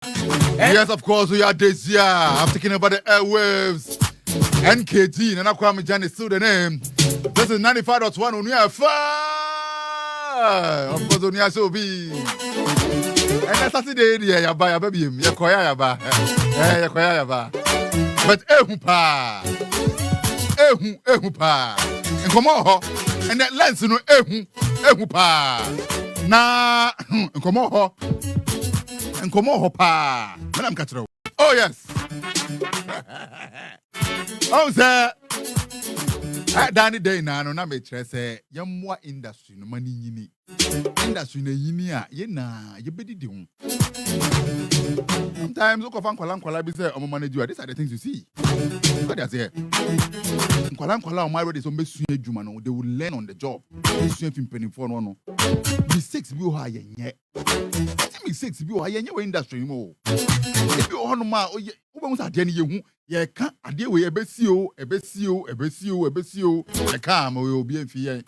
Yes, of course, we are this year. I'm thinking about the airwaves. NKT, and Kwame Gyan is still the name. This is 95.1 Onua Showbiz. Of course, Onua Showbiz. And that's Saturday, yeah, baby, yakoya yaba. But ehu pa. And come on, and that lens no ehu pa. Na come on. And come on, pa. Madam Catro. Oh, yes. Oh, sir. At Danny Day, no, na me say, young industry, no money yini. Industry, no yinia, yena, you be doing. Sometimes, look of Uncle Uncle, say, I'm manager. These are the things you see. What does it? Uncle my road is on Messu Jumano. They will learn on the job. Messu penny for no. Mistakes be high, yet. Mistakes be high, your industry more. If you on my, almost at any you, yeah, can't a deal with a besio. I can't, will be in fear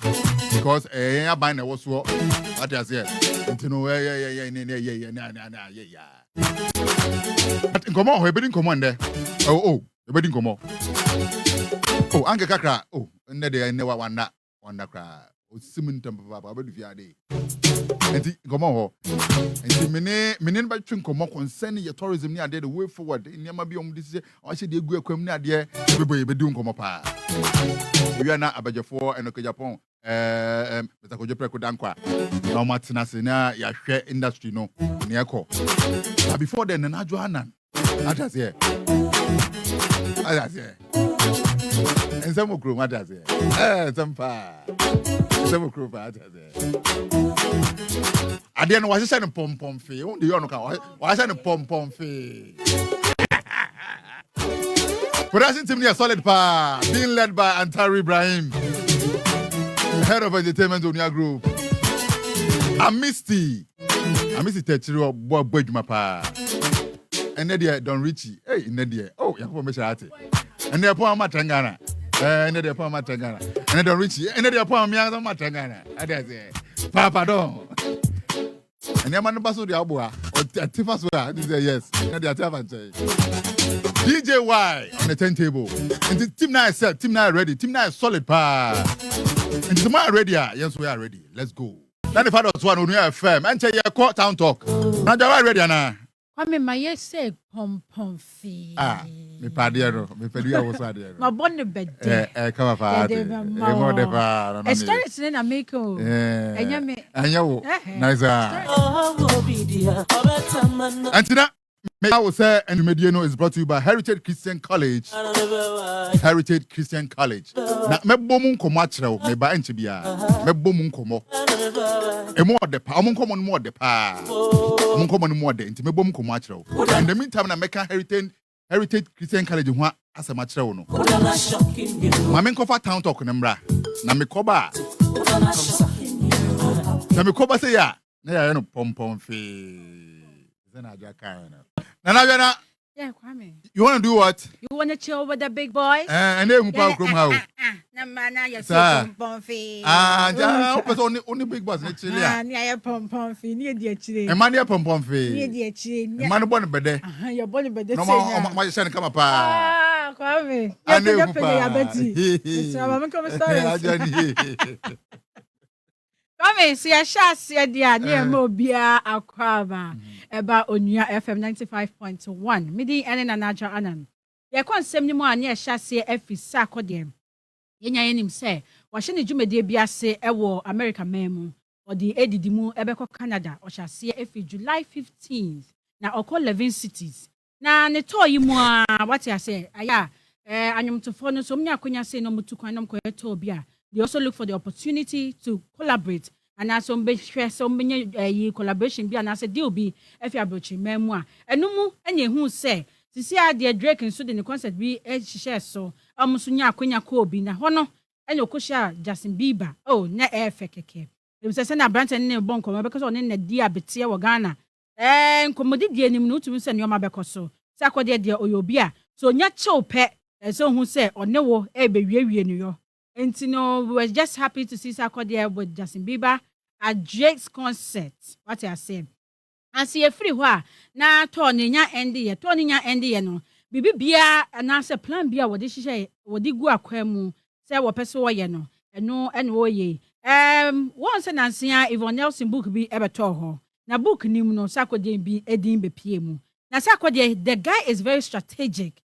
because I bind a was what I said. And know, yeah. Come on, we're bidding commander. Oh, the wedding come on. Oh, Uncle Kakra. Oh, and I never wonder cry. Oh, Simon Temple, Papa, but if you are there. And come on. And see, many by twin come on concerning your tourism near the way forward. In Yamabi on this year, I said, you go come near there. Everybody be doing come up. We are not about your four and okay, Japan. Mr. Kojo Dankwa. No Martina Sena, ya share industry no near call. But before then, Adwoa Annan. That's here. And some crew, what does it? Some crew, what does it? I didn't watch a pom fee. Only you know, why a pom fee? Production team near solid pa, being led by Antari Ibrahim, head of entertainment on your group. I missed the Tetri or Bob Bejmapa. And Nadia Don Richie, hey, Nadia, oh, you're from Mishati. And they're poor Matangana. And they're poor Matangana. And they're Richie. And they're poor Miana Matangana. I dare say, Papa don't. And they're Manabasu de Adwoa or Tifasua. They say yes. And they're Tavan. DJ Y on the turntable. And the team now is set. Team now ready. Team now is solid. And tomorrow ready. Yes, we are ready. Let's go. 95.1 Onua FM. And tell your town talk. Now you're ready, Anna. Kwame my say pom fee. Me padiero, me pedia was padiero. My bonne bed. Come on, father. More de pa. A story in America. Anyo. Nice. Antina, I will say, and Mediano is brought to you by Heritage Christian College. Heritage Christian College. Now, me bomun komachro, me ba enchibia. Me bomun komo. E more de pa, amon komo more de pa. Amon komo more de. Inti me bomun komachro. In the meantime, na make Heritage Christian College ho asa machro no. Ma me kofa town talk nembra. Na me koba. Na me koba say ya. Na ya no pom fe. Nana, yeah, Kwame. You want to do what? You want to chill with the big boys? And then we power how? Na mana ya pom fee. Only big boss ne chile. Ya pom fee. Ni di chile. E man ya pom fee. Ni di chile. E man born bede. Ya born bede. No ma shine come pa. Kwame. Ya beti. So ma come story. Kwame, si ya shasi dia na mo bia akwaba eba Onua FM 95.1. Midi ene na Adwoa Annan. Ye konsem ni mo a na shasi afisa akode. Yenya yenim se wa hye ne dwumade bia se ewo America memu. Odi edidi mu ebekọ Canada o shasi efi July 15th na okọ 11 cities. Na ne to yi mu a what ya say aya anyomtofo no so mnya akonya se no mutu kwan no to bia. They also look for the opportunity to collaborate. And as some collaboration be and as a deal be if you are broaching memoir. And no more any who say, Sisi dear Drake and so the concert be share so Musunya Quenya Kobi na hono and your kusha Justin Bieber. Oh, na air fekeke. It was a send a branch and bonko because on in the dear betia or Ghana. And commodity no to send your mabecoso. Sako dear Oyobia. So nyacho pet as so who say or no ebe New York. And we were just happy to see Sako there with Justin Bieber at Drake's concert. What I say. Ansi ye free hɔ na to ne nya end ye no bibi bia anase plan bia wode hihye wode gu akwa mu sɛ wɔpɛ so wɔyɛ no ɛno wɔyɛ won sɛ nansia Yvonne Nelson book bi ebeto hɔ na book nim no sakode bi edin bepie mu na sakode the guy is very strategic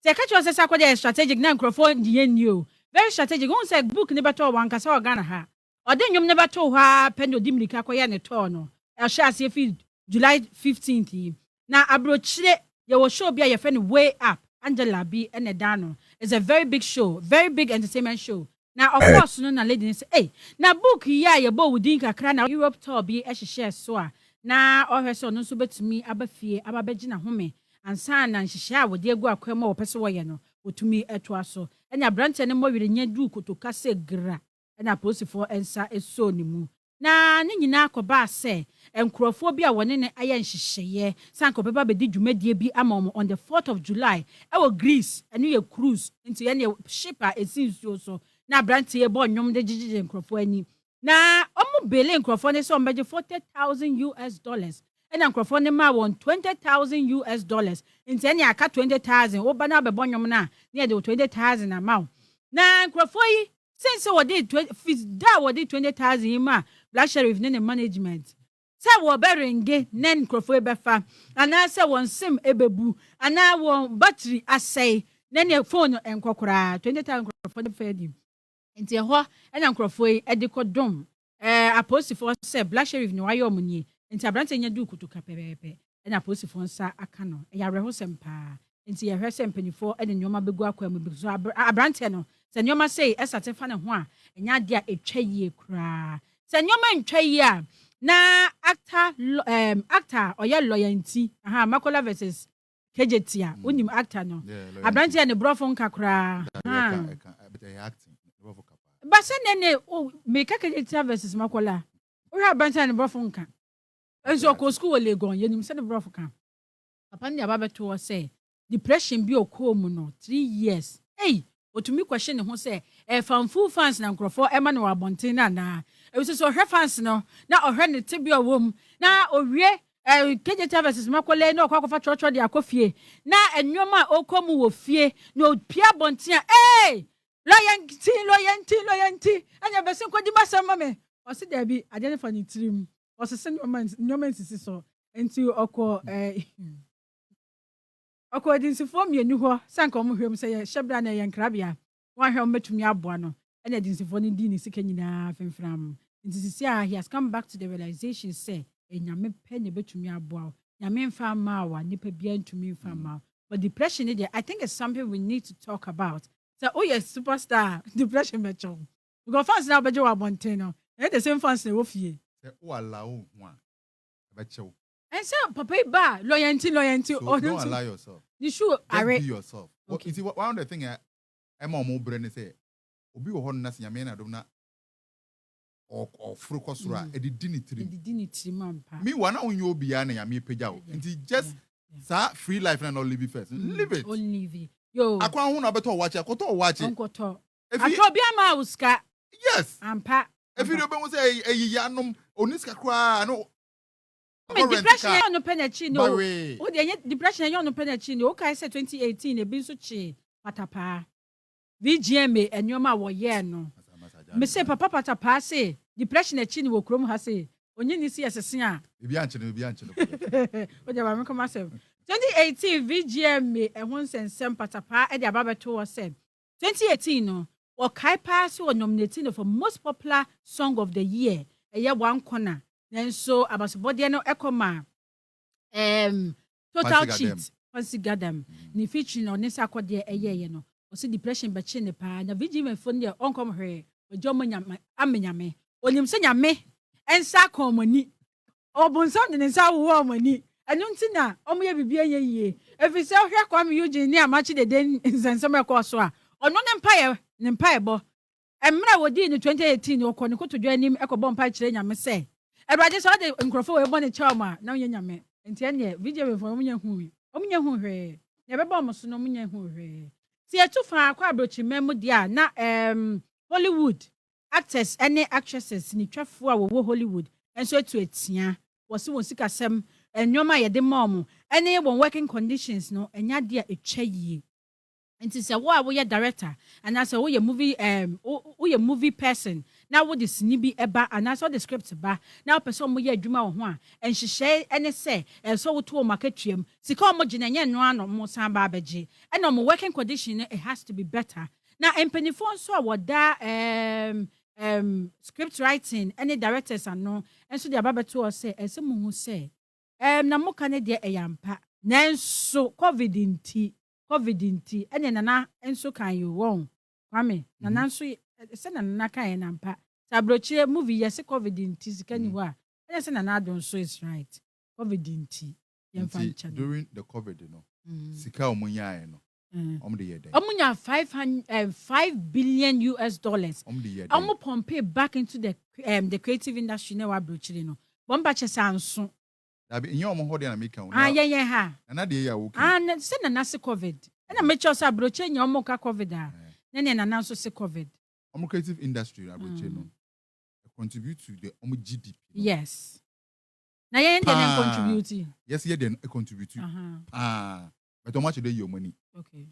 sɛ ka kyerɛ sɛ sakode is strategic na nkrofo ndiye nio very strategic won sɛ book ne beto wan kasa organa ha ɔde nwom ne beto hɔ a pendo dimrika koyɛ ne to no ɛhye ase fi July 15th na abrochire ye wo show bia ye fe no way up Angela B and Dano. It's a very big show, very big entertainment show. Now of course no na lady say hey na book ya ye bo wudin kakra na Europe tour bi e hye so a na ohwe no so betumi abafie ababegina home ansa na nhye a wode egu akwam wo pese wo ye no otumi eto aso enya brante ne mo wire nya du kotoka se gra ena posifo ensa eso ni mu na ne nyina akoba se enkrofo bi a woni ne aye nhyehyeye sanko beba bedi dwumadie bi ama on the 4th of July e Greece enu ye cruise nti ye ne ship a esinsuo so na brante ye bo nwom de gigige enkrofo ani na omo bele enkrofo ne so mbeje $40,000 ena enkrofo ne ma won $20,000 nti ene aka 20,000 wo ba na be bo nwom na ne de 20,000 amount na enkrofo yi since what did 20,000 ma Black Sheriff ne management say wo berenge nen krofo ebefa ana say won sim ebebu ana won battery asay nen phone enkokora 20,000 krofo de fedi enti ho ena krofo e de kodom apostifo say Black Sheriff ne wayo omunye enti abrante nya du kutuka pepepe ena apostifo nsa aka no ya reho sempa enti ye hwese mpanifo ene nyoma begu akwa mu bi so abrante no se nyoma say esatefa ne ho a enya de a etwa yie kura se nyoma ntwa yie a na actor oya loyalty Makola versus Kejetia unim actor no abrante ne brofo nkakura but se nene me Kejetia versus Makola o ha abrante ne brofo nka enso ko school legon yenim se ne brofo ka papa ne ababeto say depression bi okomu no 3 years hey otumi question ne ho say fanfu fans na nkrofo ema ne wabonten na e so hwe fans no na ohwe ne tebia wom na owie Kejetia versus Makola na okwakofa chocho de akofie na enwoma okomu wo fie na opia bonten hey loyalty anya besin kwadi masama me o se da bi ade ne fa ne trim o se nyoma sisi so enti okọ dinsifo mienu ho sanka omo hwem se ye hyebra na ye nkrabia wan hwem metumi aboa no ena dinsifo ne di ni sika nyina femfram ntisi he has come back to the realization say enyame pe ne betumi aboa nyame mfa ma wa nipa bia ntumi mfa ma but depression I think it's something we need to talk about so yes superstar depression mecho because fans now beje wa bonten no the same fans na wo fie o ala o ho a beche. And so, Papa, loyalty. So don't allow yourself. You should be yourself. Okay. You see, one of the things I'm more brain say, Obi wo na se nyame na dom na or frukosura e di dignity mampa. Me one on you obi ya na nyame pagya wo. Nti just free life na not live it first. Live it. Only live it. Yo. Akwa hu na beto watch akoto watch. Onkoto. Atro bia ma uska. Yes. Ampa. If you don't say eyiyanom oniska kwa no depression no penechi no o de depression no penechi no o kai say 2018 e bi so chi patapa VGM enyoma wo ye no me say papa patapa say depression echi ni wo krom ha say onye ni si esese a bi anche no o de ba me come say 2018 VGM ehun sensem patapa e de ababeto wo say 2018 no o kai pass o nominated for most popular song of the year eye one corner then so abasibode no ekoma total cheat fancy gadam ni featuring on nisa akode eye no o se depression be chi ne pa na VGM phone de onkom hwe ojomo nyame amenyame onim se nyame ensa komani obunso de nsa wo omani enu ntina omo ye bibia yeye efise hwe Kwame Eugene ni amachi de den nsensem ekoso a ono ne mpae bo emra wodi ni 2018 okọ ne kotodwa anim ekọbọ mpae kire nyame se Everybody saw the microphone we born a chama now nyame enti ene video for omunya hu hwe ne beba omoso no omunya hu hwe ti etu fa akwa abrochi memu dia na Hollywood actors ene actresses ni twafo a wo Hollywood enso etu etia wo se won sikasem enyoma ye de mom ene won working conditions no enya de etwa yie nti se wo a wo ye director anase wo ye movie person na wo de sini bi eba anase wo de script ba na wo person mo ye adwuma wo ho a enhyehyɛ ene se so wo to o makatuam sika o mo gine nye no ano mo san ba abeje ene mo working condition it has to be better na empanifo so a woda script writing any directors ano enso de ababeto o se ese mo hu se na mo ka ne de eyampa nanso covid nti ene nana enso kan you won Kwame nana nso se nana kan na mpa sabrochie movie yes covid nti sika ni ho a ene se nana adon so is right covid nti yemfa channel during the covid no sika omunya no omde yede omunya $5 billion omde yede omu pompe back into the creative industry na wabrochire no bomba chesanso Dabi inye omo ho de na make ha na de ya wo na se na se covid na me cho sa broche nya omo ka covid a na na so se covid omo creative industry abroche no contribute to the omo GDP yes na yen dey contribute yes ye dey contribute but how much dey your money okay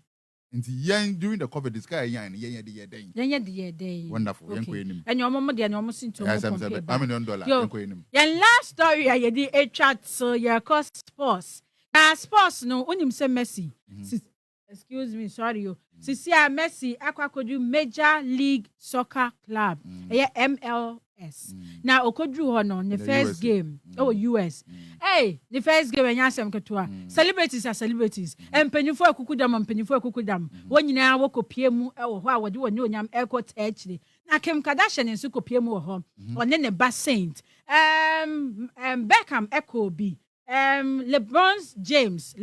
nti yen during the covid this guy yen dey den wonderful yen ko enim enye omo mo de na omo sinto mo $1 million yen ko enim yen last story ya dey a chat so ya cost sports no unim say Messi excuse me sorry you sisi a Messi akwakodu Major League Soccer Club MLS na okodu ho no the first game US the first game enya asem ketua celebrities are celebrities empanifo akukudam wonyina wokopie mu ho a wode woni onyam airport actually na Kim Kardashian nso kopie mu ho one ne ba Saint Beckham ekobi LeBron James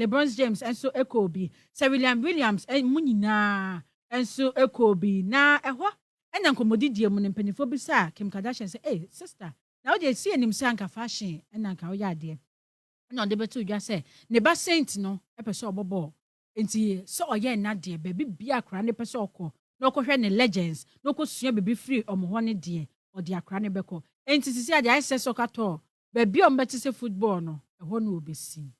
enso ekobi Sir Williams munyina enso ekobi na eho ena nkomodidie mu ne mpanifo bi sa Kim Kardashian say sister na wo dey see enim say anka fashion ena anka wo yade na on dey betu dwa say ne ba Saint no epeso obobo enti so oye na de ba bibia akra ne peso okọ na okohwe ne legends na okosua bibi free omoho ne de odi akra ne beko enti sisi ade ise soccer tour ba bi o mbeti se football no eho no obesi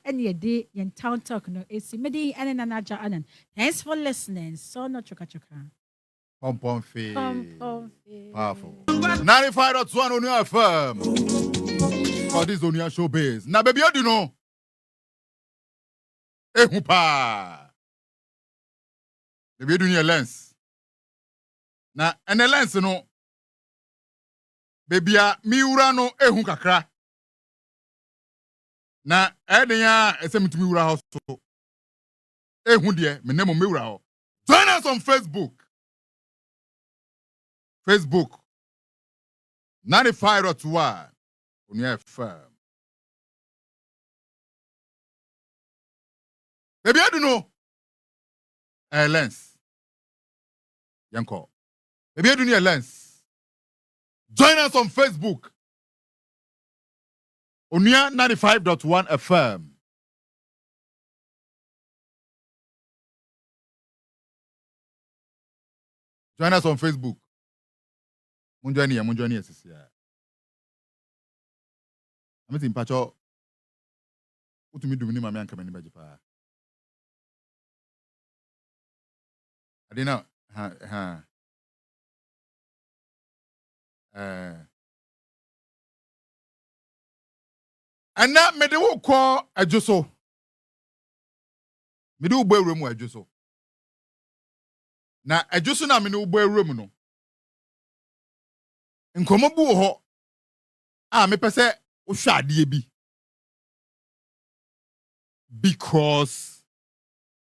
ene de yen town talk no esi medi ene na naja anan thanks for listening so no choka Pom fee. Powerful. 95.1 Onua FM. For this Onua Showbiz. Na baby, you know. Ehupa. Baby, you need a lens. Na ene lens no. Baby, miura no ehu kakra. Na edenya esemtumi ura ho so. Ehu de, me nemo miura ho. Join us on Facebook 95.1 Onua FM. Baby, I don't know. Lens. Yanko. Baby, I don't need a lens. Join us on Facebook. Onua 95.1 FM. Join us on Facebook. Munjani sisi ya. Ameti mpacho utumi dumini mami anka mani baji pa. Adina ana mede wo ko adwoso. Mede wo bo ewremu adwoso. Na adwoso na mede wo bo ewremu no. Nkomo bu ho me pese wo hwa ade bi because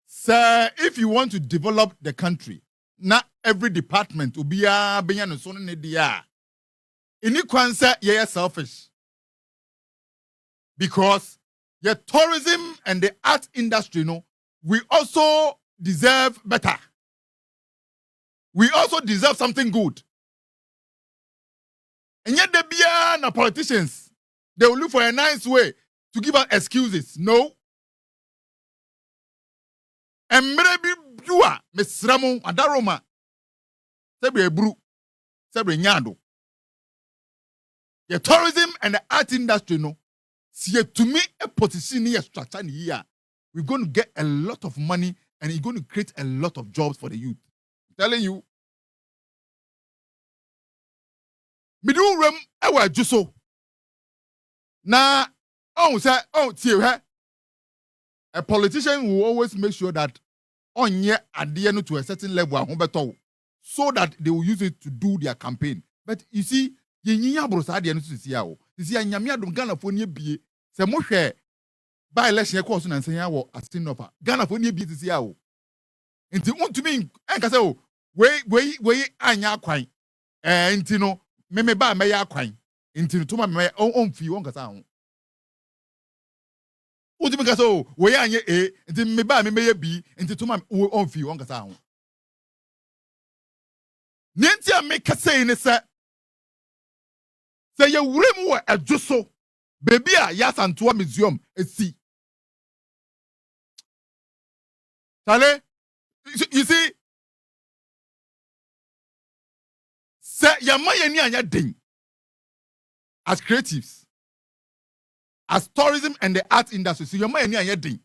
sir, if you want to develop the country, not every department obia benya no so ne dia any kwanse ye selfish because your tourism and the art industry no we also deserve better. We also deserve something good. And yet the bia na politicians, they will look for a nice way to give us excuses. No. And maybe you are Miss Ramon Adaroma. Sebre Bru. Sebre Nyando. The tourism and the art industry, no. See, to me, a position here, structure here, we're going to get a lot of money and it's going to create a lot of jobs for the youth. I'm telling you. Middle room, I will just so. Now, a politician will always make sure that on year at the end to a certain level, so that they will use it to do their campaign. But you see, you se mo hwe by election course na nsan ya wo Asinopa Ghana for nie bi tisi ya wo nti untumi enka se o we anya akwan nti no me ba me ya akwan nti no tuma me onfi won kasa ho untumi kasa o we anya nti me ba me ya bi nti tuma onfi won kasa ho nti a me kasa ni se ye wurem wo adwoso baby Yasantua museum esi. Tale, you see, say yamaya ni anya ding as creatives, as tourism and the art industry. So yamaya ni anya ding.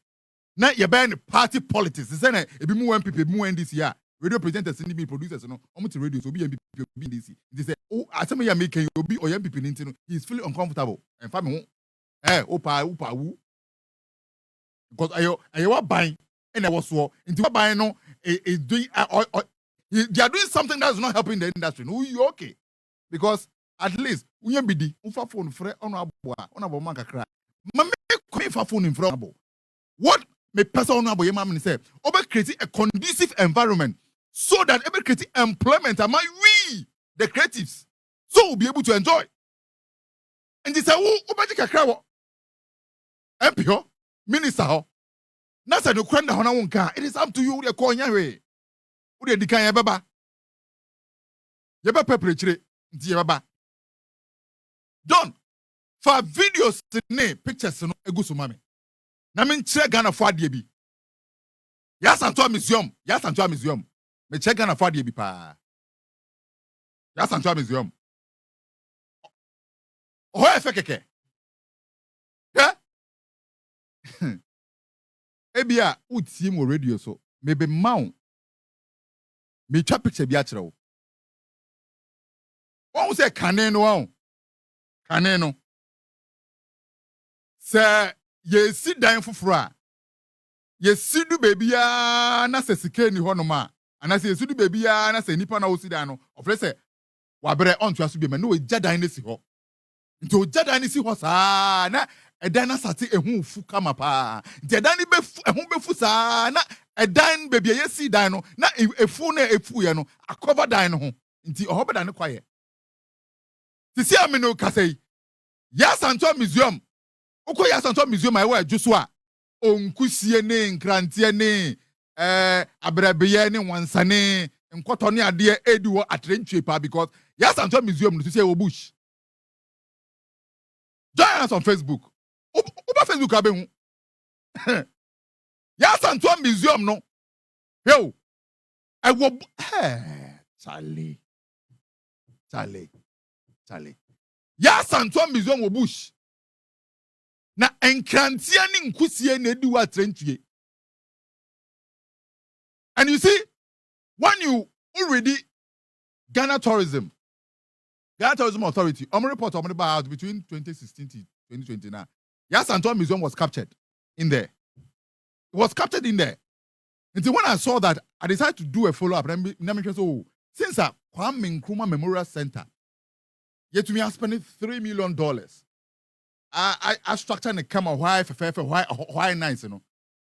Na yaba ni party politics. Say na ebi mu MPP mu NDC ya. Radio presenters ni be producers no. Omo to radio so be MPP be NDC. They say oh asem ya make obi or MPP ni ntino. He is feeling uncomfortable. And family opa wu. Because ayo buying and I was so into buying no is doing they are doing something that is not helping the industry. No, you okay? Because at least unya bidi unfa phone frɛ ono aboa ona bo man kakra. Ma me ko fa phone in front. What me person ono aboye ma me say obe create a conducive environment so that every create employment among we the creatives so we'll be able to enjoy. And they say obe kakra wo MP minister ho. Na say no kwenda ho na wonka. It is up to you the call nya we. Wo de dikan ye baba. Ye ba preparate nti ye baba. Done. For videos ne pictures no eguso mame. Na me nkyere Ghana for ade bi. Yasantua museum. Me check Ghana for ade bi pa. Yasantua museum. Ho efe keke. Yeah? Ebia utie mo radio so mebe maun me twa picture bi a kire wo won say kane no se ye si dan foforo a ye si du bebia na se sika ni hono ma ana se ye si du bebia na se nipa na wo si dan no ofre se wa bere on to aso bi ma no we jadan ne si ho nti o jadan ne si ho saa na edan na sate ehu fu kama pa nti edan ni befu ehu befu saa na edan bebia ye si dan no na efu na efu ye no akover dan no ho nti oho beda ne kwaye tisi amino kasei Yasantua museum uko Yasantua museum ayewa adwuso a onkusie ne nkrantie ne abrabeye ne wansane nkoto ne ade ediwo atrentwe pa because Yasantua museum no tisi e wo bush. Join us on Facebook. Uba Facebook abehu. Yasantua museum no. Yo. I wo Charlie. Yasantua museum wo bush. Na enkrantia ni nkusie na edi wa trentue. And you see, when you already Ghana Tourism Authority, report about between 2016 to 2020 now. Yasantua Museum was captured in there. It was captured in there. And when I saw that, I decided to do a follow-up. Since Kwame Nkrumah Memorial Center, yet to me, I spent $3 million. I structured a camera. Why nice, you know?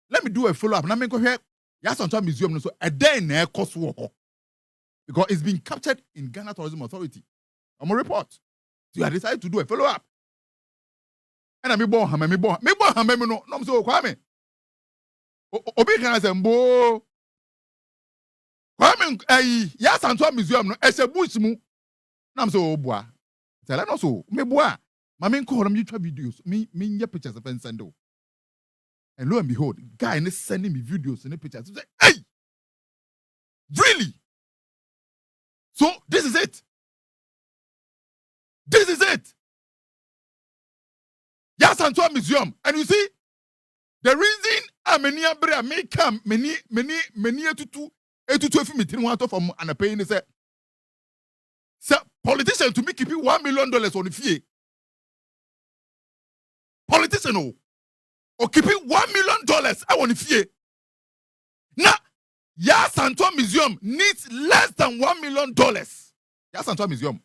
Let me do a follow-up. And I'm going to Yasantua Museum. So a day in there cost work because it's been captured in Ghana Tourism Authority. I'm a report. So I decided to do a follow-up. And I'm born no so Kwame. Obi can say mbo. Kwame Yasantua Museum no ese bush mu. Na so boa. Tell no so me boa. Ma me nko horam YouTube videos. Me nye pictures of send o. And lo and behold, guy is sending me videos and pictures. Say, hey! Really? So this is it. Yes, Antoa Museum. And you see, the reason many abra may come, many to if me one from and a paying is a politician to me keep $1 million on the fee. Politician or keep $1 million I want the fee. Now, yes, Antoa Museum needs less than $1 million. Yes, Antoa Museum.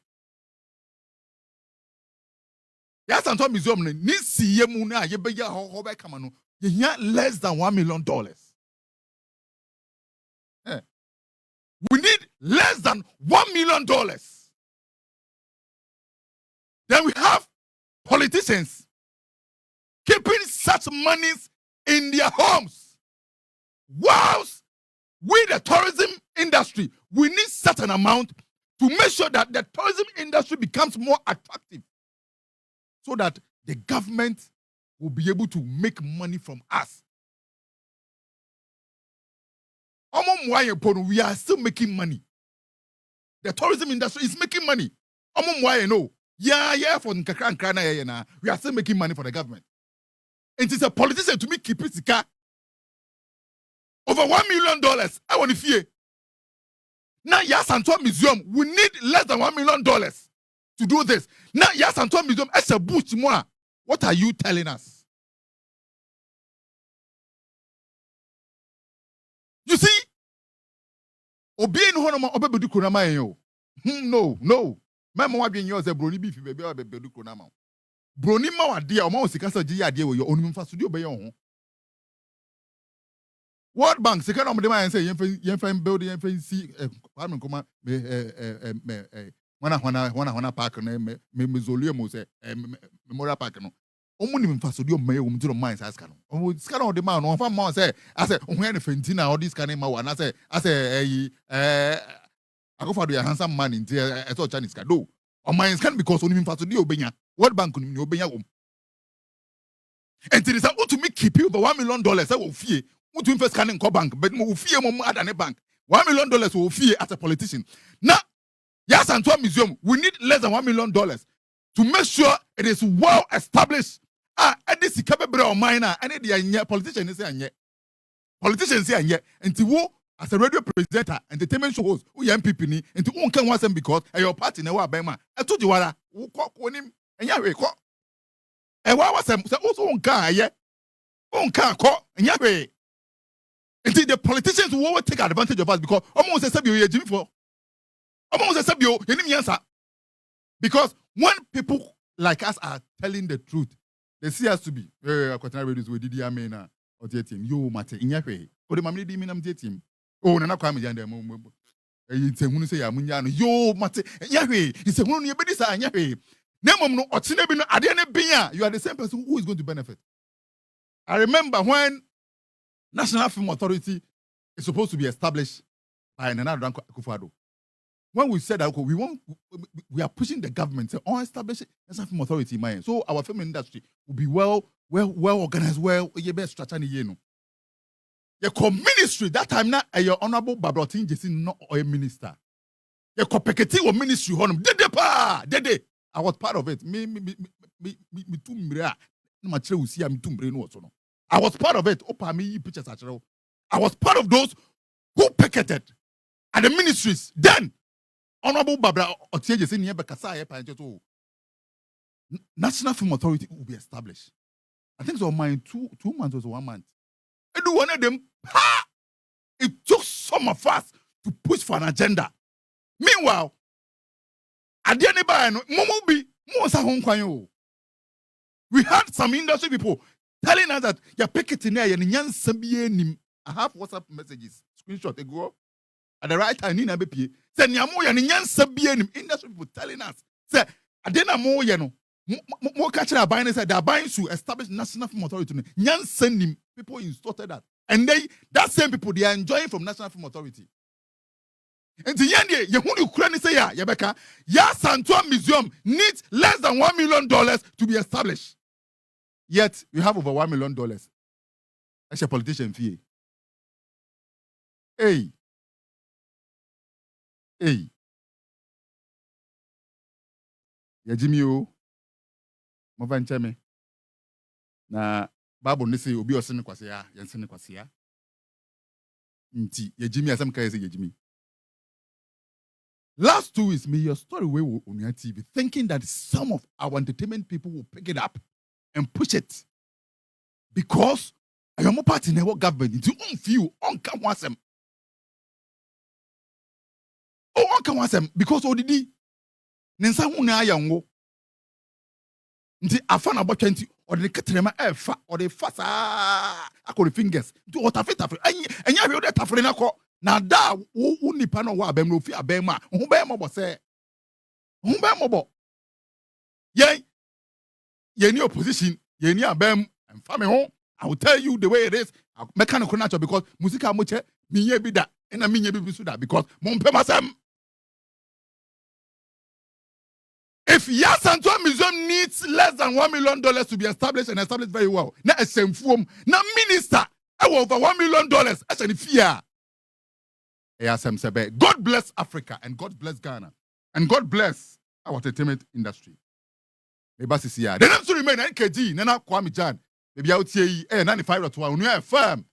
Yes, Antoa Museum needs see muna yebeya how kamano. You less than $1 million. We need less than $1 million. Then we have politicians keeping such monies in their homes. Whilst we, the tourism industry, we need such an amount to make sure that the tourism industry becomes more attractive so that the government will be able to make money from us. We are still making money. The tourism industry is making money. Yeah, for we are still making money for the government. And it's a politician to me keep it over $1 million. I want to fear. Now, yes, Antoa Museum, we need less than $1 million to do this. Now, yes, Antoa Museum, as a boost more. What are you telling us? You see, obeying honor obebedu kunama yo. No. My mama being yours a brony beef baby or bebedu kunama. Brony ma dear or mouse casa dia dear with your own studio by your World Bank, second on the man say yen building and see Kwame Kuma wana park me mausoleum say memorial park no. Omunim fasodio may to mines as canon. Scan on the man on farm say I say when fentina or this can ma one I say I go for the handsome man in there I thought Chinese can do. Or mines can because only fasodio benya. World Bank on you benya. And it is about to make keep you over $1 million I will fear. What to invest can in bank, but will fear more than a bank. $1 million will fear as a politician. Now, yes, Antoa Museum, we need less than $1 million to make sure it is well established. And this is capable of minor, and the politicians say, and politicians say, and to as a radio presenter, entertainment show host, who young people need, and to won't come once because your party never Bema. I told you what who call him, and Yahweh call. And what was also on car, yeah, on car call, and Yahweh. Until the politicians will always take advantage of us because almost a sabio Jimmy for almost a sabio answer. Because when people like us are telling the truth, they see us to be radios with DDMA or team. You matter in your way. Or the mammy diminum team. Oh, Nana Kwame Gyan. It's a say Amuniano. Yo matter Yahweh. It's a woman you better say Yahweh. Name no or Tinebino Adiana Bia. You are the same person who is going to benefit. I remember when National Film Authority is supposed to be established by Nana Akufo-Addo. When we said that we are pushing the government to establish National Film Authority in mind. So our film industry will be well organized, you best structured. Your ministry that time now your honorable Babrotin Jason not a minister. Your competitive or ministry honum. Dede. I was part of it. Me too mira. No matter who see me too brain also no. I was part of it. Pictures I was part of those who picketed at the ministries. Then, Honorable Barbara Otiaje in here, National Film Authority will be established. I think so. My 2 months or 1 month. And one of them, it took some of us to push for an agenda. Meanwhile, at the end of we had some industry people telling us that you're picketing there and I have WhatsApp messages, screenshot they go at the right time. Nina BP said industry people telling us say I didn't more more catching our buying said they're buying to establish National Film Authority. Nyan sending people instructed that, and that same people they are enjoying from National Film Authority. And the end, you want Ukraine say Yabeka, Antoa Museum needs less than $1 million to be established. Yet we have over $1 million. That's a politician fee. Hey. Ya Jimmy O. Movancheme. Na Bible ne say obi ose ne kwase ya, yense ne kwase ya. Nti yejimi asem kai say yejimi. Last 2 weeks, me your story way on your TV, thinking that some of our entertainment people will pick it up and push it because I am a party in our government. Into few on come once them. Oh, on come once them because ODD. Nensa huna yango. Nti afana about 20 or the katrema fa or the fasa akọ fingers. Do what afita. Enya we that afrena ko. Na da wo nipa no wa abem no fi abem a ho bem mo se ho bem mo ye ni opposition ye ni abem emfa me ho. I will tell you the way it is mechanical natural because musica mo che me ye bi da na me ye bi so da because mo mpem asem. If Yasantua Museum needs less than $1 million to be established and established very well, na esemfuom na minister over $1 million as an fear. God bless Africa and God bless Ghana and God bless our entertainment industry. Maybe this year. Then I'm to remain NKG, Nana Kwame Gyan. Maybe out here 95.1 Onua FM.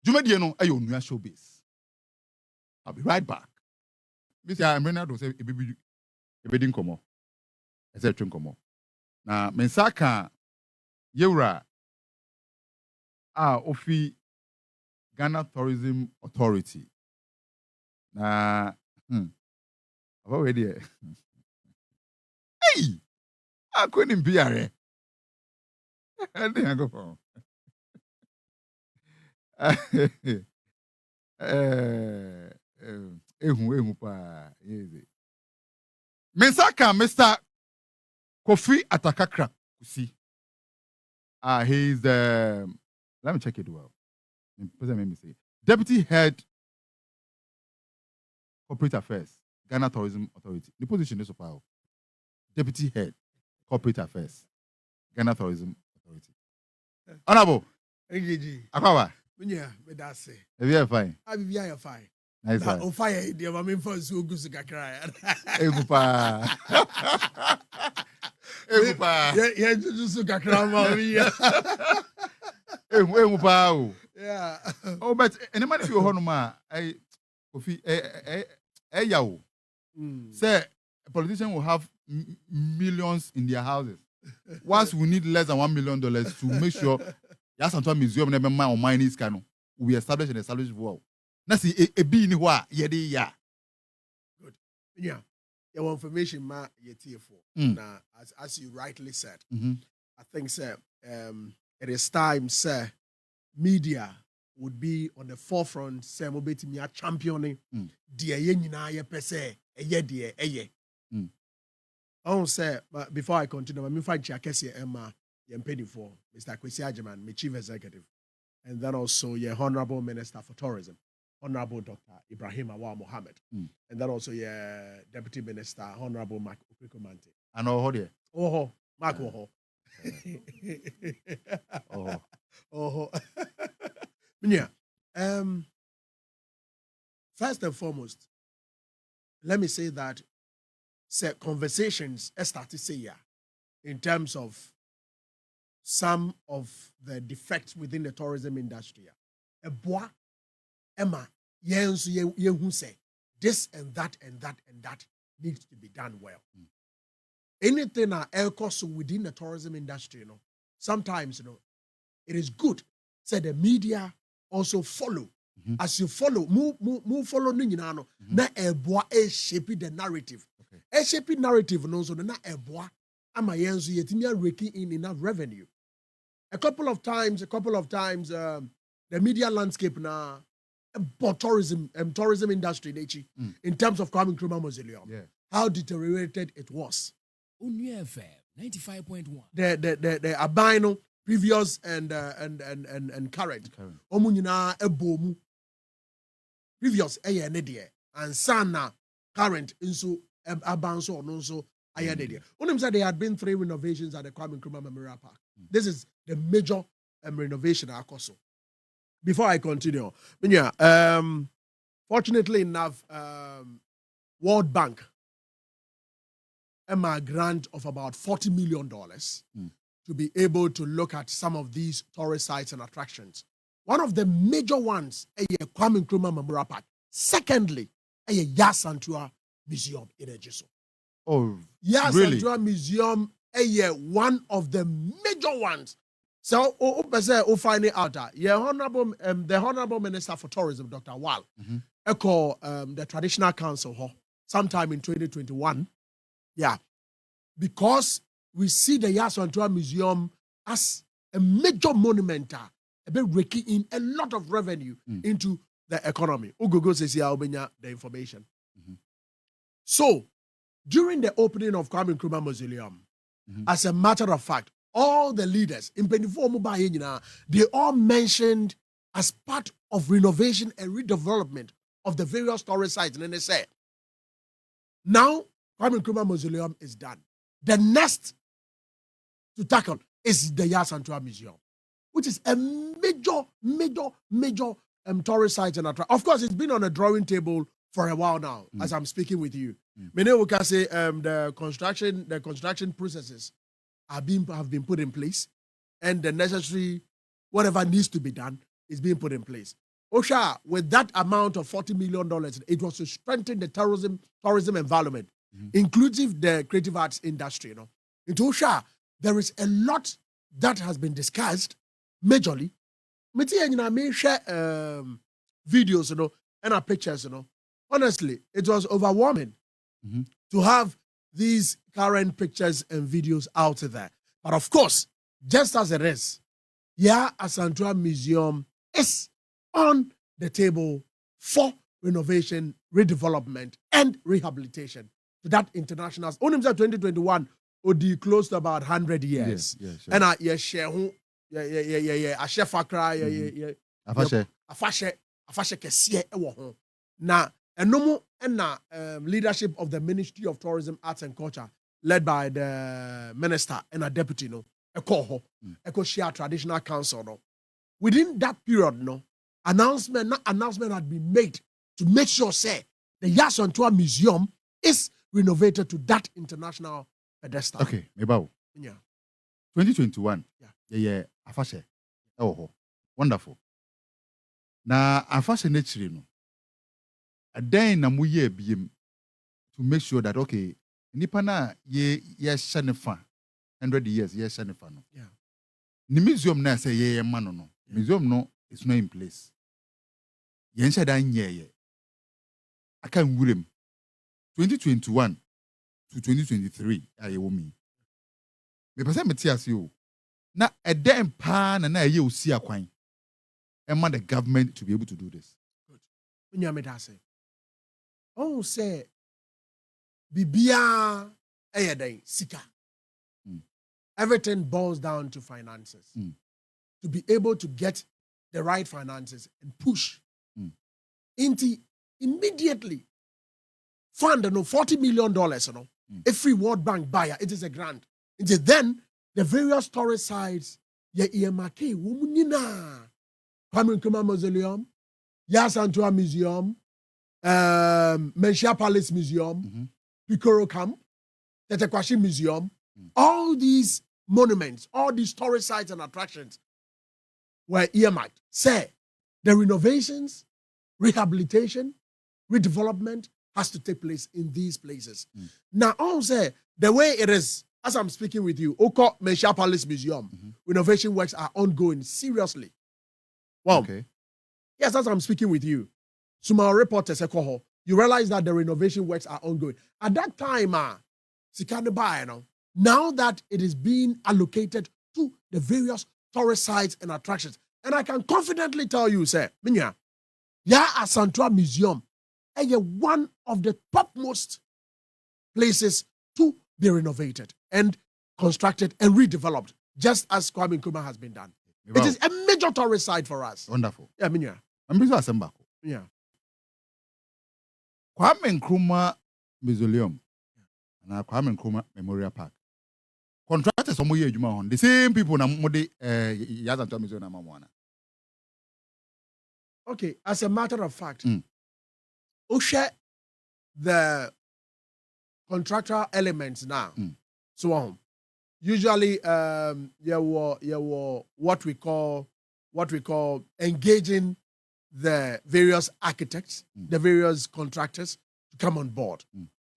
Jumedi no ayo Onua Showbiz. I'll be right back. This year I'm ready to say ebedi nkomo. Ese twen nkomo. Na mensaka Yewra ofi Ghana Tourism Authority. Na aba we dey hey akoni mbiare ade agopo ehu pa yeze mensaka Mr. Kofi Atakakra kusi he's the let me check it well. Let me say Deputy Head Corporate Affairs, Ghana Tourism Authority. The position is of Deputy Head, Corporate Affairs, Ghana Tourism Authority. Honorable. Engage. Akwawa. Yeah, but that's it. Are fine? I'm very fine. Nice one. On fire, dear, my main for so good to cry. Egupa. Egupa. Yeah, just to cry. Egupa. Yeah. Oh, but any man if you honor I Kofi yawo. Say a politician will have millions in their houses. Once we need less than $1 million to make sure Yasantua Museum never mind or mining scano, we establish and establish well. Na see a be ni wa yedi ya. Good. Yeah. Your information ma yeti for. Now, as you rightly said, I think sir, it is time, sir, media would be on the forefront, say mobeti me championing dear yenina ye pese eye. I say, but before I continue, I'm find Chakesi Emma Yempeni for Mr. Kwesi Ajiman, my chief executive, and then also your honorable minister for tourism, Honorable Dr. Ibrahim Awa Mohammed, and then also your deputy minister, Honorable Mark Okwiko-Mante. And all there. Oh, Mark WOHO. Oh. Yeah. First and foremost, let me say that conversations started say in terms of some of the defects within the tourism industry. Adwoa Emma who say this and that needs to be done well. Anything else within the tourism industry, sometimes it is good. Say the media also follow. As you follow, move follow na Adwoa shape the narrative. A shaping narrative no so na Adwoa ama yenzu yetimi raking in enough revenue. A couple of times the media landscape na tourism industry in terms of Kwame Nkrumah Mausoleum. Yeah. How deteriorated it was. Onua FM 95.1. The albino previous and current. Omu nyina ebomu. Previous ne de and sana current inso abanso no so ayade de. Unim said there had been 3 renovations at the Kwame Nkrumah Memorial Park. This is the major renovation akoso. Before I continue, fortunately enough, World Bank a grant of about $40 million to be able to look at some of these tourist sites and attractions. One of the major ones is Kwame Nkrumah Memorial Park. Secondly, is Yasantua Museum in Ejiso. Oh, Yasantua really? Museum is one of the major ones. So, we find it out. The Honorable Minister for Tourism, Dr. Wal, echo the Traditional Council sometime in 2021. Yeah, because we see the Yasantua Museum as a major monument, a bit raking in a lot of revenue into the economy. Ugogo says here, the information. So, during the opening of Kwame Nkrumah Mausoleum, as a matter of fact, all the leaders in Penifo, they all mentioned as part of renovation and redevelopment of the various tourist sites. And then they say, now Kwame Nkrumah Mausoleum is done. The next to tackle is the Yasantua Museum, which is a major tourist site and attraction. Of course, it's been on a drawing table for a while now, as I'm speaking with you. Many we can say the construction processes have been put in place, and the necessary whatever needs to be done is being put in place. Osha, with that amount of $40 million, it was to strengthen the tourism environment, inclusive the creative arts industry. In Osha, there is a lot that has been discussed majorly. Me share videos, and pictures, Honestly, it was overwhelming to have these current pictures and videos out there. But of course, just as it is, Yasantua Museum is on the table for renovation, redevelopment, and rehabilitation. To that international, only 2021, OD close to about 100 years. Yes. And I share a chef akra, afashe kesiye ewo ho. Na enomo na leadership of the Ministry of Tourism, Arts and Culture, led by the minister and a deputy, Echo Share Traditional Council. Within that period, announcement had been made to make sure, the Yasantua Museum is renovated to that international pedestal. Okay, Mebao. Yeah. 2021. Yeah. Afashe. Oh, wonderful. Na afashe nature no. Then na muye biem to make sure that okay, nipa na ye shanefa 100 years ye shanefa no. Yeah. Ni museum na say ye man no. Museum no is not in place. Yen sha dan ye. Aka nwurem 2021 to 2023 aye wo mi. Me pese meti ase o. Na eden pa na ye osi akwan. Emma the government to be able to do this. Good. Unyame say. Oh, say Bibia Eyadai Sika. Everything boils down to finances. To be able to get the right finances and push into immediately fund $40 million, a free World Bank buyer. It is a grant. It is then the various tourist sites, Kwame Nkrumah Mausoleum, Yasantua Museum, Menchia Palace Museum, Pikoro Camp, Tetekwashi Museum, all these monuments, all these tourist sites and attractions were earmarked. Say, the renovations, rehabilitation, redevelopment has to take place in these places. Now, I'll say, the way it is, as I'm speaking with you, Oko Menchia Palace Museum, renovation works are ongoing seriously. Wow. Okay. Yes, as I'm speaking with you, Suma reporters, you realize that the renovation works are ongoing. At that time, now that it is being allocated to the various tourist sites and attractions, and I can confidently tell you, Yasantua Museum is one of the topmost places to be renovated and constructed and redeveloped, just as Kwame Nkrumah has been done. Wow. It is a major tourist site for us. Wonderful. Yeah, I'm busy assemble. Yeah. Kwame Nkrumah Mausoleum and Kwame Nkrumah Memorial Park. Contractors from Moye Juma on the same people na mode Yasantua Museum na mamwana. Okay, as a matter of fact, Osha the contractual elements now. So usually what we call engaging the various architects, the various contractors to come on board,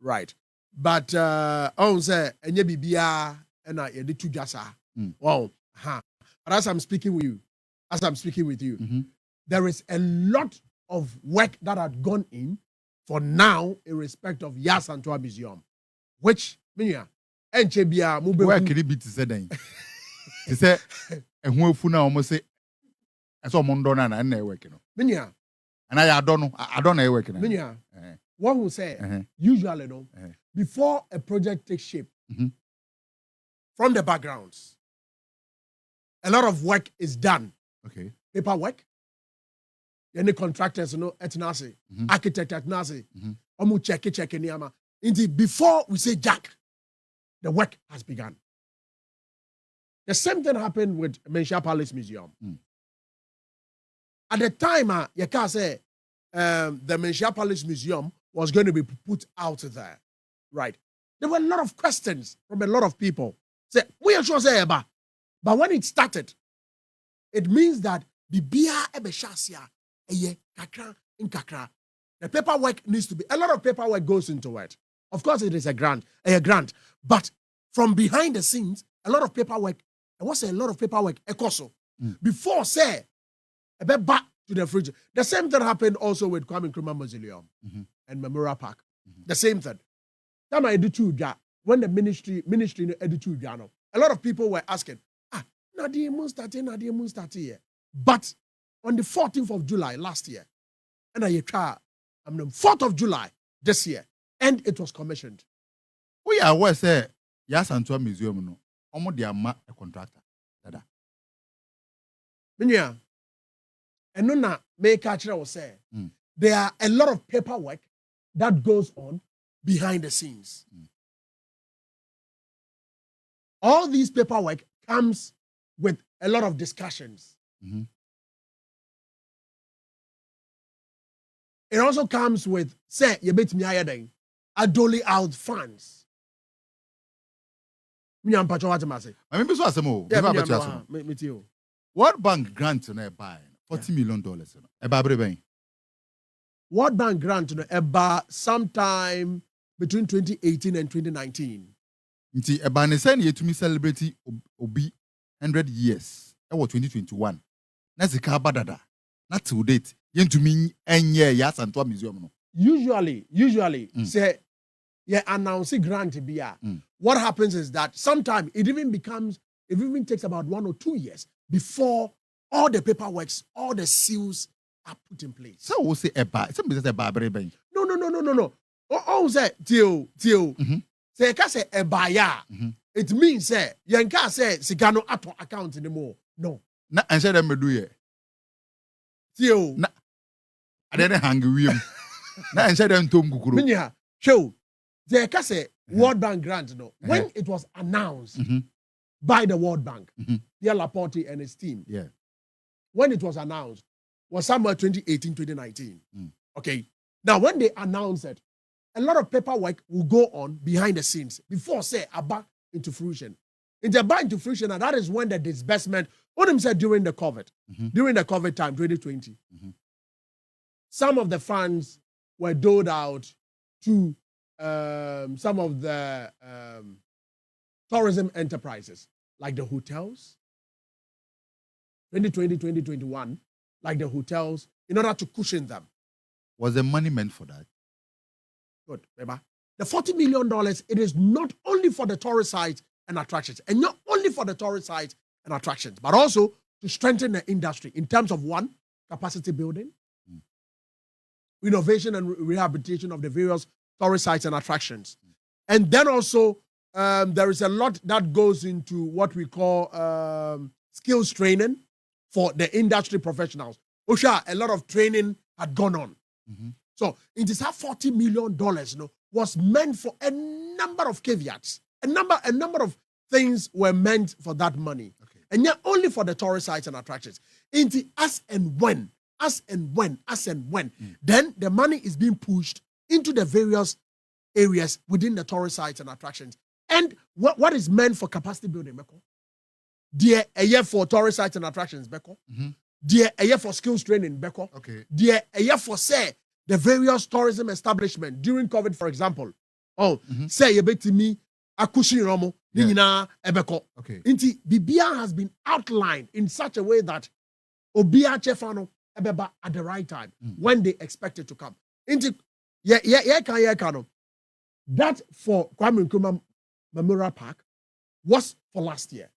right? But on say enye bibia and I did two jasa. Wow, but as I'm speaking with you, there is a lot of work that had gone in for now in respect of Yas Antoa Museum, which minya enchebia mube work it be to say then. He said, and who funa almost say, I saw Mondona and I working. Minya, and I don't know working. Minya, one will say, usually, no, before a project takes shape, from the backgrounds, a lot of work is done. Okay. Paperwork. Any contractors, etnasi, architect etnasi, omu check niyama. Indeed, before we say Jack, the work has begun. The same thing happened with Menchia Palace Museum. At the time, you can say the Menchia Palace Museum was going to be put out there, right? There were a lot of questions from a lot of people. Say, we are sure say but when it started, it means that bibia ebeshasia eye kakra in kakra. The paperwork needs to be, a lot of paperwork goes into it. Of course, it is a grant, but from behind the scenes, a lot of paperwork, and what's a lot of paperwork? Ekoso. Before, say, a bit back to the fridge. The same thing happened also with Kwame Nkrumah Mausoleum and Memorial Park. The same thing. When the ministry edited, a lot of people were asking, Nadia Moon started here. But on the 14th of July last year, and I try, the 4th of July this year, and it was commissioned. We are aware, say, Yas Antoa Museum, no, almost they are a contractor. Minya, and no, make catcher will say, there are a lot of paperwork that goes on behind the scenes. All these paperwork comes with a lot of discussions. It also comes with, say, you bet me ayading, a dolly out funds. Me am pacho what am say. I mean, so asemo. Yeah, me too. World Bank grant na buy $40 million. Eba breben. World Bank grant about sometime between 2018 and 2019. Nti eba ne say na yetumi celebrate obi 100 years. Ewo 2021. Na zika badada. Na till date. Yentumi enye Yas Antoa Museum no. Usually say yeah announce grant bia. What happens is that sometimes it even takes about 1 or 2 years before all the paperwork, all the seals are put in place. So we say eba. Some say eba breben. No. Oh say till. Say ka say eba ya. It means say yenka say sigano ato account anymore. No. Na answer them do ye. Till. Na I didn't hang wiem. Na answer them tom kukuru. Minya, show. They can say World Bank grant no. When it was announced by the World Bank, Pierre Laporte and his team. Yeah. When it was announced, was somewhere 2018, 2019. Okay. Now, when they announced it, a lot of paperwork will go on behind the scenes before, say, about into fruition. Into fruition, and that is when the disbursement, what them said during the COVID time, 2020. Some of the funds were doled out to some of the tourism enterprises, like the hotels, 2020, 2021, like the hotels, in order to cushion them. Was the money meant for that? Good, remember? The $40 million, it is not only for the tourist sites and attractions, and not only for the tourist sites and attractions, but also to strengthen the industry in terms of one, capacity building, renovation and rehabilitation of the various tourist sites and attractions. And then also, there is a lot that goes into what we call skills training for the industry professionals. Osha, a lot of training had gone on. So, in this $40 million was meant for a number of caveats. A number of things were meant for that money. Okay. And yet only for the tourist sites and attractions. Into as and when, then the money is being pushed into the various areas within the tourist sites and attractions. And what is meant for capacity building, Beko? Dear a year for tourist sites and attractions, Beko. Dear a year for skills training, Beko. Okay. Dear a year for say the various tourism establishment during COVID, for example. Oh, say you bet to me, Akushi Romo, Nina Ebeko. Okay. Inti Bibia has been outlined in such a way that Obia Chefano Ebeba at the right time when they expect it to come. Inti kano. That for Kwame Nkrumah Memorial Park was for last year.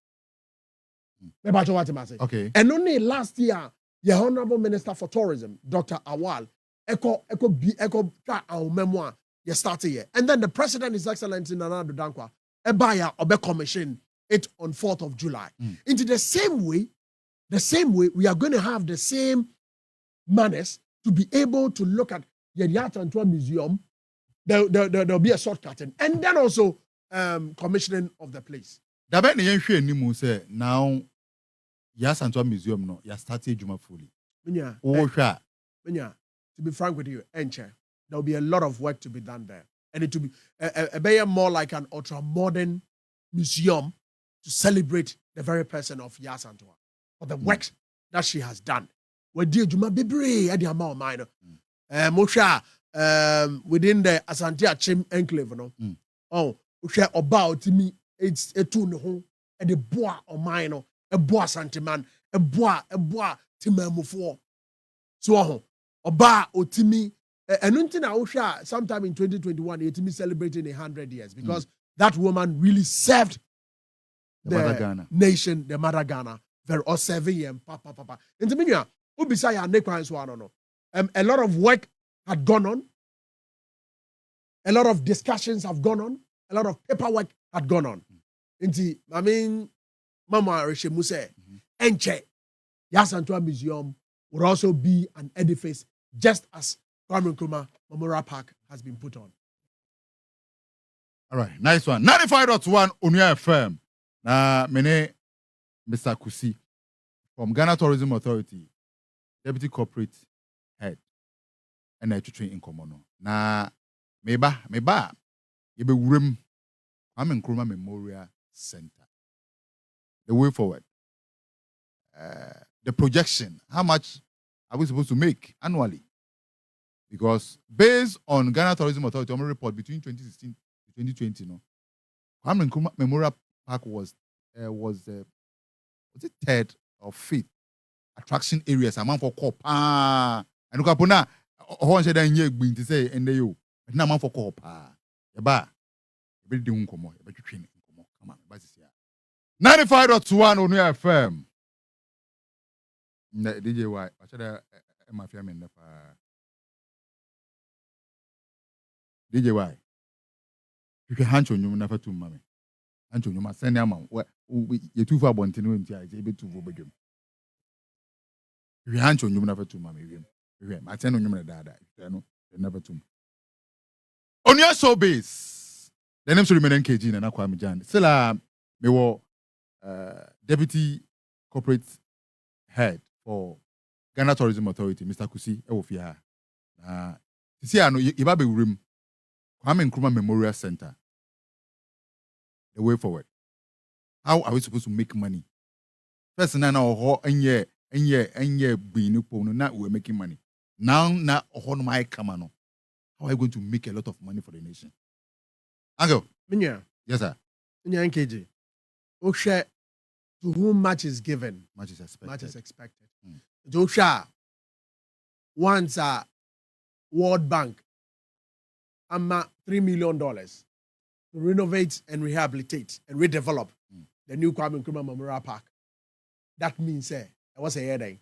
Okay. And only last year, the Honorable Minister for Tourism, Dr. Awal, echo our memoir, you started here. And then the President, His Excellency Nana Addo Dankwa, Ebaya Obe Commission it on 4th of July. Into the same way, we are going to have the same manners to be able to look at the Yat and Tour Museum. There'll be a shortcut. And then also commissioning of the place. Dabe ne yenhwe animu say now ya Santo Museum no ya start ejuma fully. Minya. To be frank with you, there'll be a lot of work to be done there. And it will be a more like an ultra-modern museum to celebrate the very person of Yasantua for the work that she has done. We did Juma Bibri at the amount of mine. Mosha within the Asante Achim enclave, no. Oh, share about me. It's a tune home and the bois or mine, a bois santiman, a bois timamufo. So, Oba or Timmy, and until now, sometime in 2021, it me celebrating 100 years because that woman really served the nation, the Mother Ghana, very or 7 years, papa. In the media, Ubisaya Nekwa so I don't know. A lot of work had gone on, a lot of discussions have gone on, a lot of paperwork had gone on. Inti, I mean, Mama Reshemuse, Enche, Yasantua Museum would also be an edifice just as Kwame Nkrumah Memorial Park has been put on. All right, nice one. 95.1 Onua FM. Na mene Mr. Kusi from Ghana Tourism Authority, Deputy Corporate Head, and I train in Komono. Na meba yebe wurem Kwame Nkrumah Memorial Center. The way forward. The projection, how much are we supposed to make annually? Because based on Ghana Tourism Authority report between 2016 to 2020, Kwame Nkrumah Memorial Park was it third or fifth attraction areas among for Kopa and Ukapuna Hon said that you're going to say and you but now for Kopa. Yaba. Come on, 95.1 Onua FM. DJY, I said my family. DJY. You can hunch on you never to mommy. Hunch on you must send them. You're too far bonting when I able to go begin. You hunch on you never to mommy. I send on you dada. You never to. Onua Showbiz. The name should remain KG and Kwame Gyan. Still, me wo Deputy Corporate Head for Ghana Tourism Authority, Mr. Kusi Ewofia. See, I know Ibabe Urim, Kwame Nkrumah Memorial Center. The way forward. How are we supposed to make money? First, now, and yeah, being now we're making money. Now, my kamano. How are you going to make a lot of money for the nation? Uncle. Minya. Yes, sir. Minya NKG. Osha, to whom much is given, much is expected. Josha, once World Bank, $3 million to renovate and rehabilitate and redevelop the new Kwame Nkrumah Memorial Park. That means, I was a heading.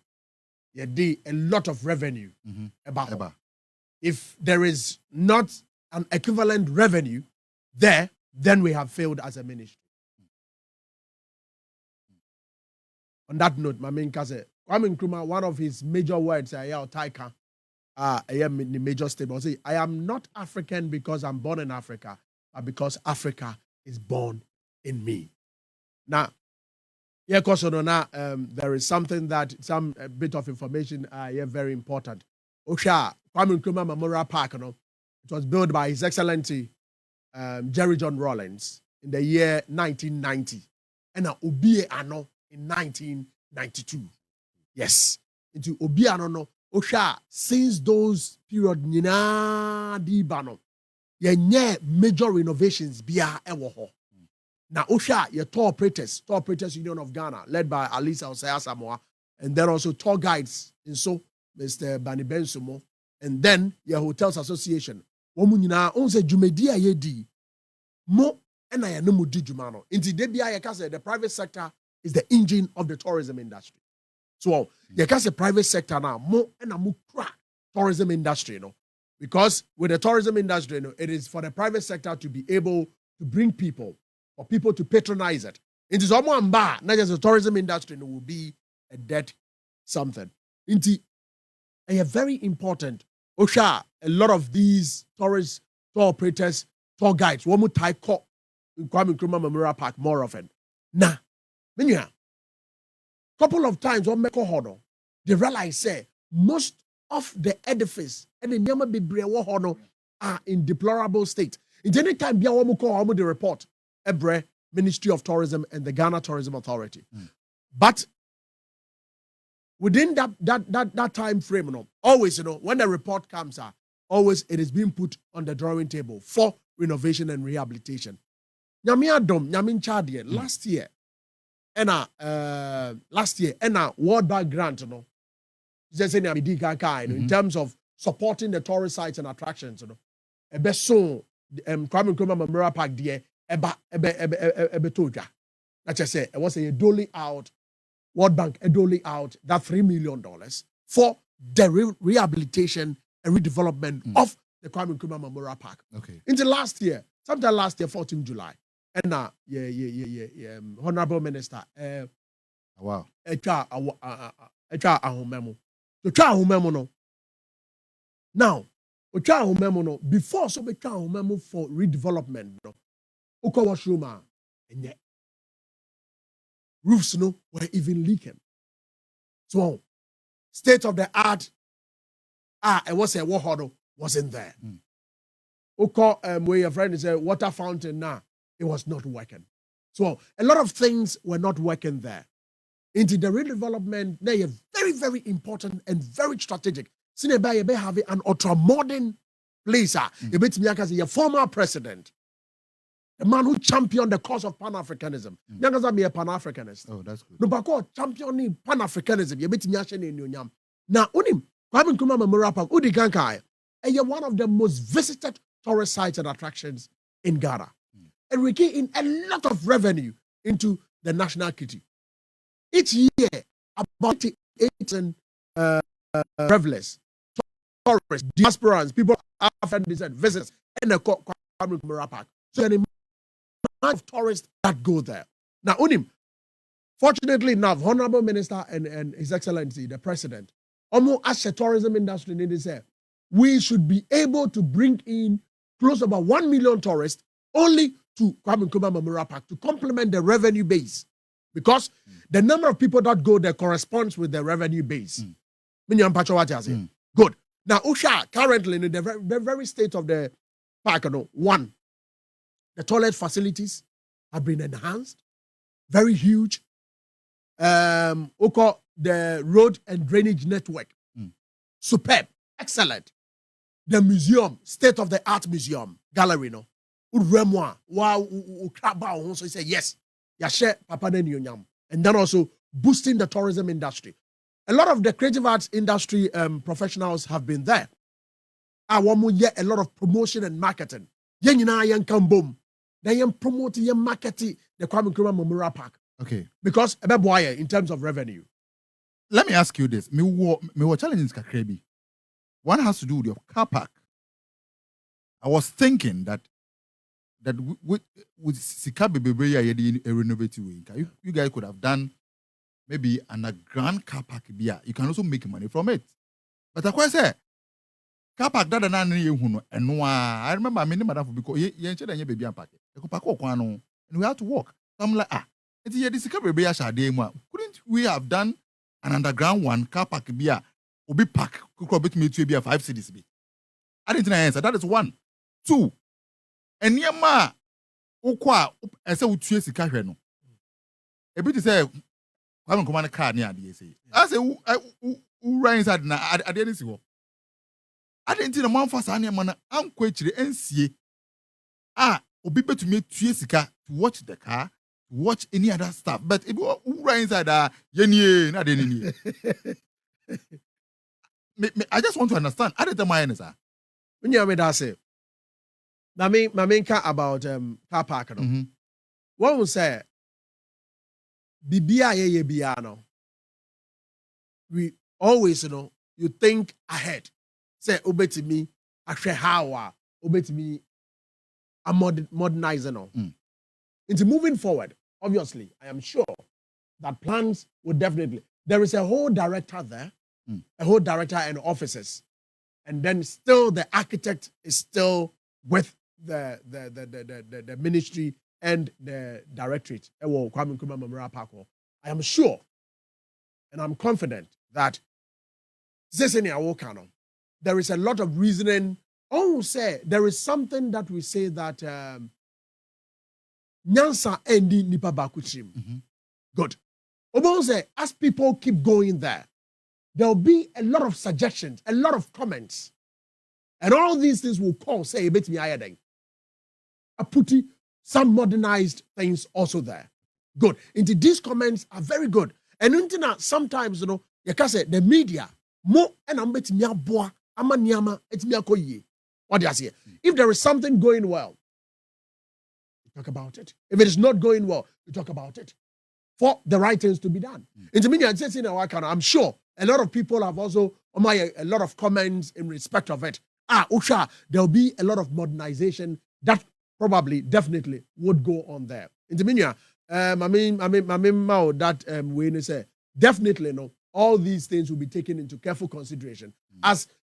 You did a lot of revenue about. If there is not an equivalent revenue there, then we have failed as a ministry. On that note, my main cousin, Kwame Nkrumah, one of his major words, Taika, I am in the major statement. Say, I am not African because I'm born in Africa, but because Africa is born in me. Now, there is something that, some bit of information very important. Osha, Kwame Nkrumah Memorial Park, it was built by His Excellency Jerry John Rawlings in the year 1990. And Obie Ano in 1992. Yes. Into Obie Ano no. Osha, since those period, Nina Di Bano, ye major renovations bia ewoho. Now, Osha, your tour operators Union of Ghana, led by Alisa Osaya Samoa, and then also tour guides, and so Mr. Bani Bensumo, and then your hotels association. Womunina, onse Jumedia Yedi, Mo, and I know Mudi Jumano. Inti Debia Yakase, the private sector is the engine of the tourism industry. So, Yakase private sector now, Mo and Amu crack tourism industry, you know, because with the tourism industry, you know, it is for the private sector to be able to bring people, for people to patronize it. Into someone bar, not just the tourism industry, it will be a dead something. Into a very important, Osha, a lot of these tourist tour operators, tour guides, one more type call in Kwame Nkrumah Memorial Park more often. Nah, menya. Couple of times when Meko Hono, they realize say most of the edifice and the Nyama Bibre Hono are in deplorable state. In any time, Bia Wamuko the report. Ebre, Ministry of Tourism and the Ghana Tourism Authority. But within that time frame, you know, always, you know, when the report comes out, always it is being put on the drawing table for renovation and rehabilitation. Nyami Adom, Nyamin Chadie, last year, World Bank grant, you know, in terms of supporting the tourist sites and attractions, you know, Kwame Nkrumah Memorial Park, dear. Toja. That's I say, it was a doling out, World Bank doling out that $3 million for the rehabilitation and redevelopment of the Kwame Nkrumah Memorial Park. Okay. Into last year, sometime last year, 14 July, and Honorable Minister, Wow. Now, before so be for redevelopment, no. Uko washroom and yet roofs no were even leaking. So state of the art it was a WOHO wasn't there. Uko where your friend is a water fountain now, it was not working. So a lot of things were not working there. Into the redevelopment, they are very, very important and very strategic. Sineba you have an ultra modern place. You bet me your former president. A man who championed the cause of Pan-Africanism. Yangaza be a Pan-Africanist. Oh, that's good. No, bako championing Pan-Africanism. You bet me in your yam. Now, unim Kwame Nkrumah Memorial Park, Udi Gankai, and you're one of the most visited tourist sites and attractions in Ghana, and we get in a lot of revenue into the national kitty. Each year, about 8,000 revelers, tourists, diasporans, people African descent, visitors, and the Kwame Memorial Park. So, of tourists that go there. Now, Unim, fortunately enough, Honorable Minister and His Excellency, the President, almost as the tourism industry needs to say, we should be able to bring in close to about 1 million tourists only to Kwame Nkrumah Memorial Park to complement the revenue base. Because the number of people that go there corresponds with the revenue base. Good. Now, Usha, currently in the very state of the park, one, the toilet facilities have been enhanced, very huge. The road and drainage network, superb, excellent. The museum, state-of-the-art museum, gallery, no. Uremwa, wow, Ukraba, so he said, yes, Yashe Papa Nyam. And then also boosting the tourism industry. A lot of the creative arts industry professionals have been there. I want a lot of promotion and marketing. Yan come boom. Then you promote your marketing the Kwame Nkrumah Memorial Park. Okay. Because in terms of revenue. Let me ask you this. Me were challenges kakrebi. One has to do with your car park. I was thinking that with Sika Bebeya a renovative way, you guys could have done maybe a grand car park beer. You can also make money from it. But I quite say car park that and I remember I mean madam because you baby and park. And we had to walk. So I'm like, it's here this Sika Bebeya shade. Couldn't we have done an underground one car park beer? Obi park could be to be a 5 cities. I didn't answer. That is one. Two. And Yama, ukwa ese utue sika hwe no ebi te say Kwame Nkrumah car ne ade say ase right inside na ade ne si ho ade nti na manfa sa ne ma na ankwa akire ensie obi betumi tue sika to watch the car, to watch any other stuff, but if you right inside yenie na ade ne I just want to understand ade the mind sir when you that say my main car about car park no what will say bibia ye bia no we always you think ahead say obetimi ahwe how obetimi a modernizing into moving forward. Obviously I am sure that plans would definitely there is a whole director there, a whole director and officers, and then still the architect is still with the ministry and the directorate. I am sure and I'm confident that there is a lot of reasoning. Oh, say there is something that we say that Nyansa endi nipa bakuchim. Good. Obon say as people keep going there will be a lot of suggestions, a lot of comments, and all these things will call say a bit me ayadeng. I put some modernized things also there. Good. Into these comments are very good. And sometimes you can say the media more and I'm bet me aboa amanyama etimi akoye. What do you say? If there is something going well, you talk about it. If it is not going well, you talk about it. For the right things to be done. I'm sure a lot of people have also a lot of comments in respect of it. Usha, there'll be a lot of modernization that probably, definitely would go on there. When say definitely all these things will be taken into careful consideration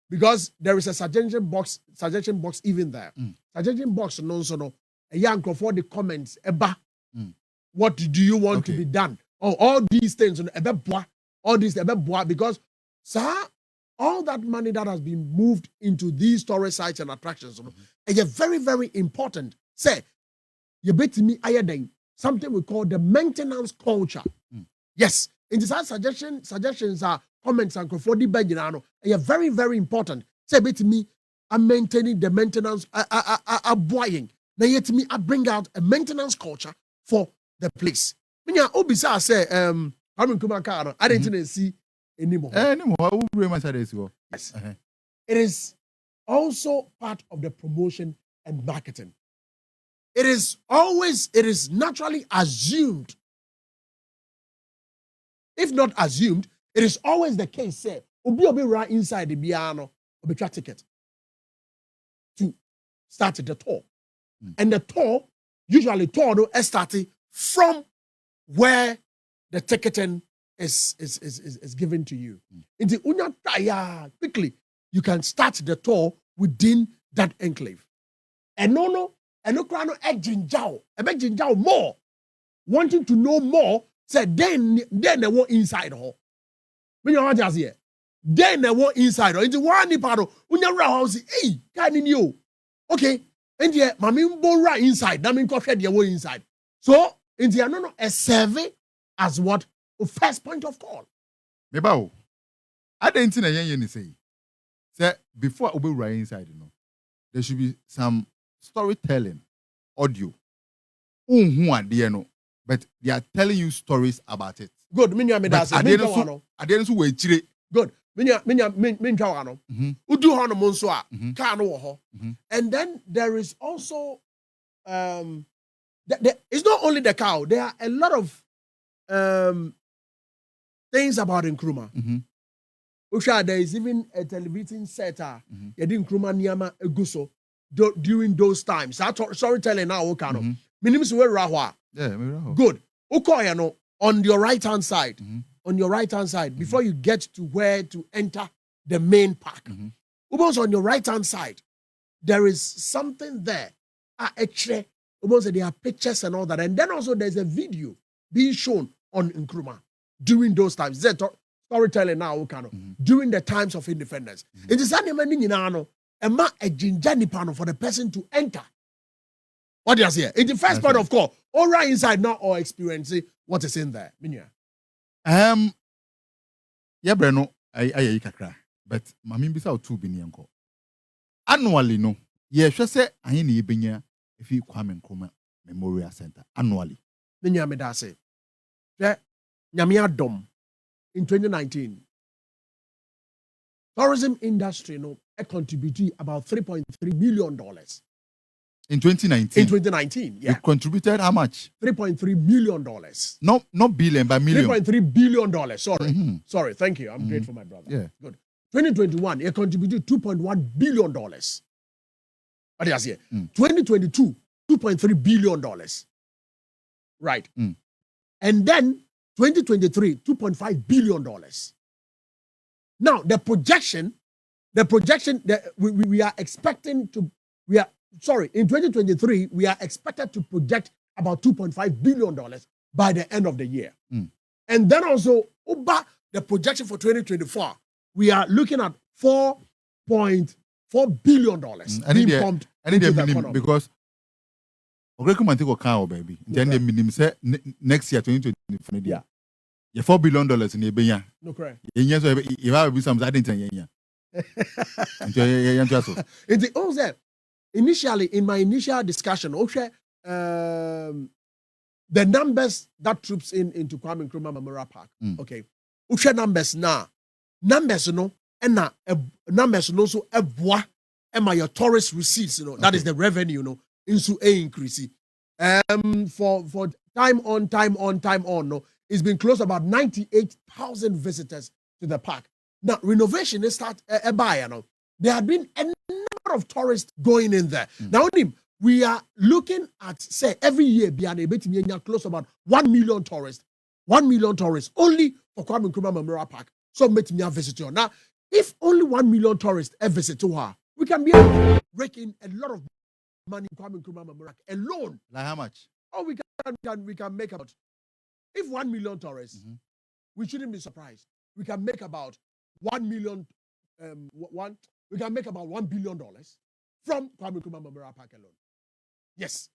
because there is a suggestion box even there. Suggestion box no a young for the comments what do you want to be done? All these things all these because all that money that has been moved into these tourist sites and attractions is very, very important. Say you bet me something we call the maintenance culture. Yes, in this suggestions are comments and for the Benjano are very, very important. Say bet me I'm maintaining the maintenance buying. Now yet me I bring out a maintenance culture for the place. Minya obisa say Kwame Nkrumah I didn't see anymore. Yes. It is also part of the promotion and marketing. It is naturally assumed. If not assumed, it is always the case, say, obi right inside the piano, obi try ticket to start the tour. And the tour, usually tour starting from where the ticketing is given to you. In the unya quickly, you can start the tour within that enclave. And no crano jinjao more. Wanting to know more, said then they were inside her. When you just here, then they were inside her. Into one niparo, unya house, hey, can you? Okay, and yeah, mammy bo right inside. That means coffee they were inside. So in the a survey as what first point of call. Mebao, I didn't see a young say before we right inside, there should be some storytelling audio. Who are they but they are telling you stories about it. Good. Minya me that say. Good. Minya wano. Udu hano monso a ka no wo ho. And then there is also it's not only the cow. There are a lot of things about Nkrumah. Usha, there is even a television set. Yedi Nkrumah niyama eguso during those times. Storytelling now okano. Minimus we rahwa. Yeah, good. Ukoyano on your right hand side. On your right hand side, before you get to where to enter the main park. Ubon's on your right hand side. There is something there. Actually, there are pictures and all that. And then also there's a video being shown on Nkrumah during those times. Storytelling now, during the times of independence. It is a jinjanipano for the person to enter What do you say? In the first part, of course, all right inside now or experiencing what is in there. Minya. Yeah, Breno, I kakra, but Mammy bisa two binyanko. Annually, no, yeah, she say I need binya if you Kwame Nkrumah Memorial Center annually. Minya me da say. Nyamia dom in 2019. Tourism industry no contributed about $3.3 million. In 2019. In 2019, yeah. It contributed how much? $3.3 million. Not billion, but million. $3.3 billion. Sorry. Sorry, thank you. I'm grateful, my brother. Yeah. Good. 2021, it contributed $2.1 billion. What do you say? 2022, $2.3 billion. Right. And then 2023, $2.5 billion. Now, the projection that we are expecting to, in 2023, we are expected to project about $2.5 billion by the end of the year. And then also, over the projection for 2024, we are looking at $4.4 billion being pumped into the economy. Because baby. Then the minimum say next year 2024. Yeah. $4 billion in the Benya. No correct. Yes, if I be some, I didn't It's also initially in my initial discussion, the numbers that troops into Kwame Nkrumah Memorial Park. Okay, numbers no, and numbers no so Adwoa your tourist receipts, that is the revenue, into a increase. For time on, no. It's been close about 98,000 visitors to the park. Now, renovation is start by, there have been a number of tourists going in there. Now, we are looking at, say, every year, close to about 1 million tourists. 1 million tourists only for Kwame Nkrumah Memorial Park. So, meet me a visitor. Now, if only 1 million tourists ever visit to her, we can be raking a lot of money in Kwame Nkrumah Memorial Park alone. Like how much? Oh, we can make about. If 1 million tourists, we shouldn't be surprised. We can make about 1 million, we can make about $1 billion from Kwame Nkrumah Memorial Park alone. Yes,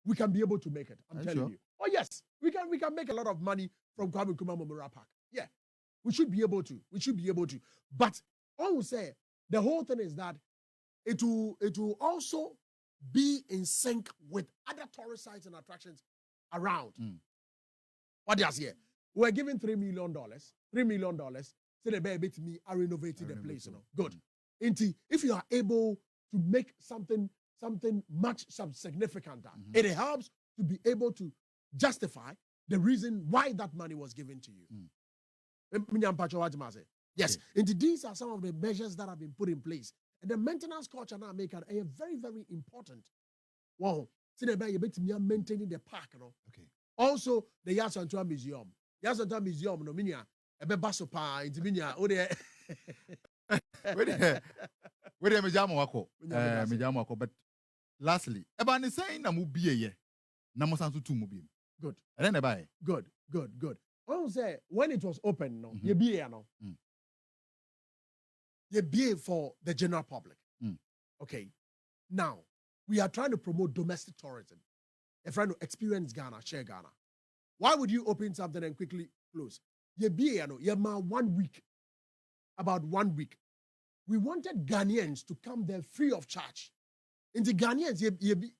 we can be able to make it. I'm telling you. Oh yes, we can make a lot of money from Kwame Nkrumah Memorial Park. Yeah, we should be able to. But I will say the whole thing is that it will also be in sync with other tourist sites and attractions around. What do you say? We're giving $3 million. $3 million. So the baby to me, I renovated the place. Good. If you are able to make something much significant, it helps to be able to justify the reason why that money was given to you. Yes. These are some of the measures that have been put in place. And the maintenance culture now make it a very, very important. Wow. So the baby to me, maintaining the park. Okay. Also, the Yasantua Museum. Yasantua Museum, no minya, ebe baso pa, inti minya, ode. Where Mijamo wako, but lastly, eba ni saying na mubiye ye, na mosansu tu mubi. Good. And then buy. Good. I will say when it was open, ye be ye be for the general public. Okay. Now we are trying to promote domestic tourism. A friend who experience Ghana, share Ghana. Why would you open something and quickly close? You be, 1 week. About 1 week. We wanted Ghanaians to come there free of charge. In the Ghanaians, you be,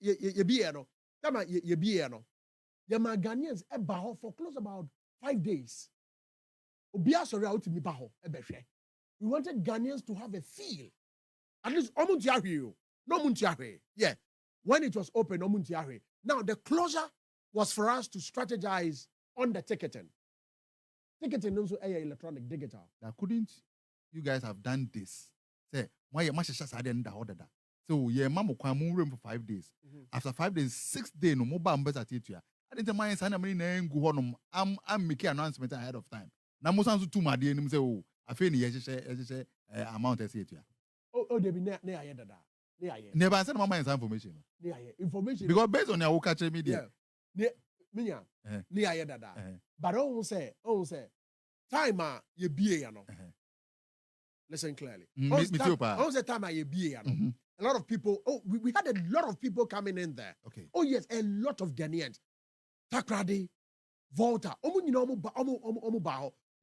Ghanaians for close about 5 days. We wanted Ghanaians to have a feel. At least, yeah. When it was open, now the closure was for us to strategize on the ticketing. Ticketing also electronic, digital. Now, couldn't you guys have done this? Say, why you must just add order that. So yeah, mama can room for 5 days. After 5 days, 6th day, no mobile numbers at it. I didn't mind saying I'm making announcement ahead of time. Now most answer to my dear say, oh, I feel the amount I say it. Oh, they be near Never send my information. Information. Because based on your catch media. Minya, near dada. But I won't say, time you be, listen clearly. I won't say time you be, a lot of people. Oh, we had a lot of people coming in there. Okay. Oh yes, a lot of Ghanaians. Takrade, Volta.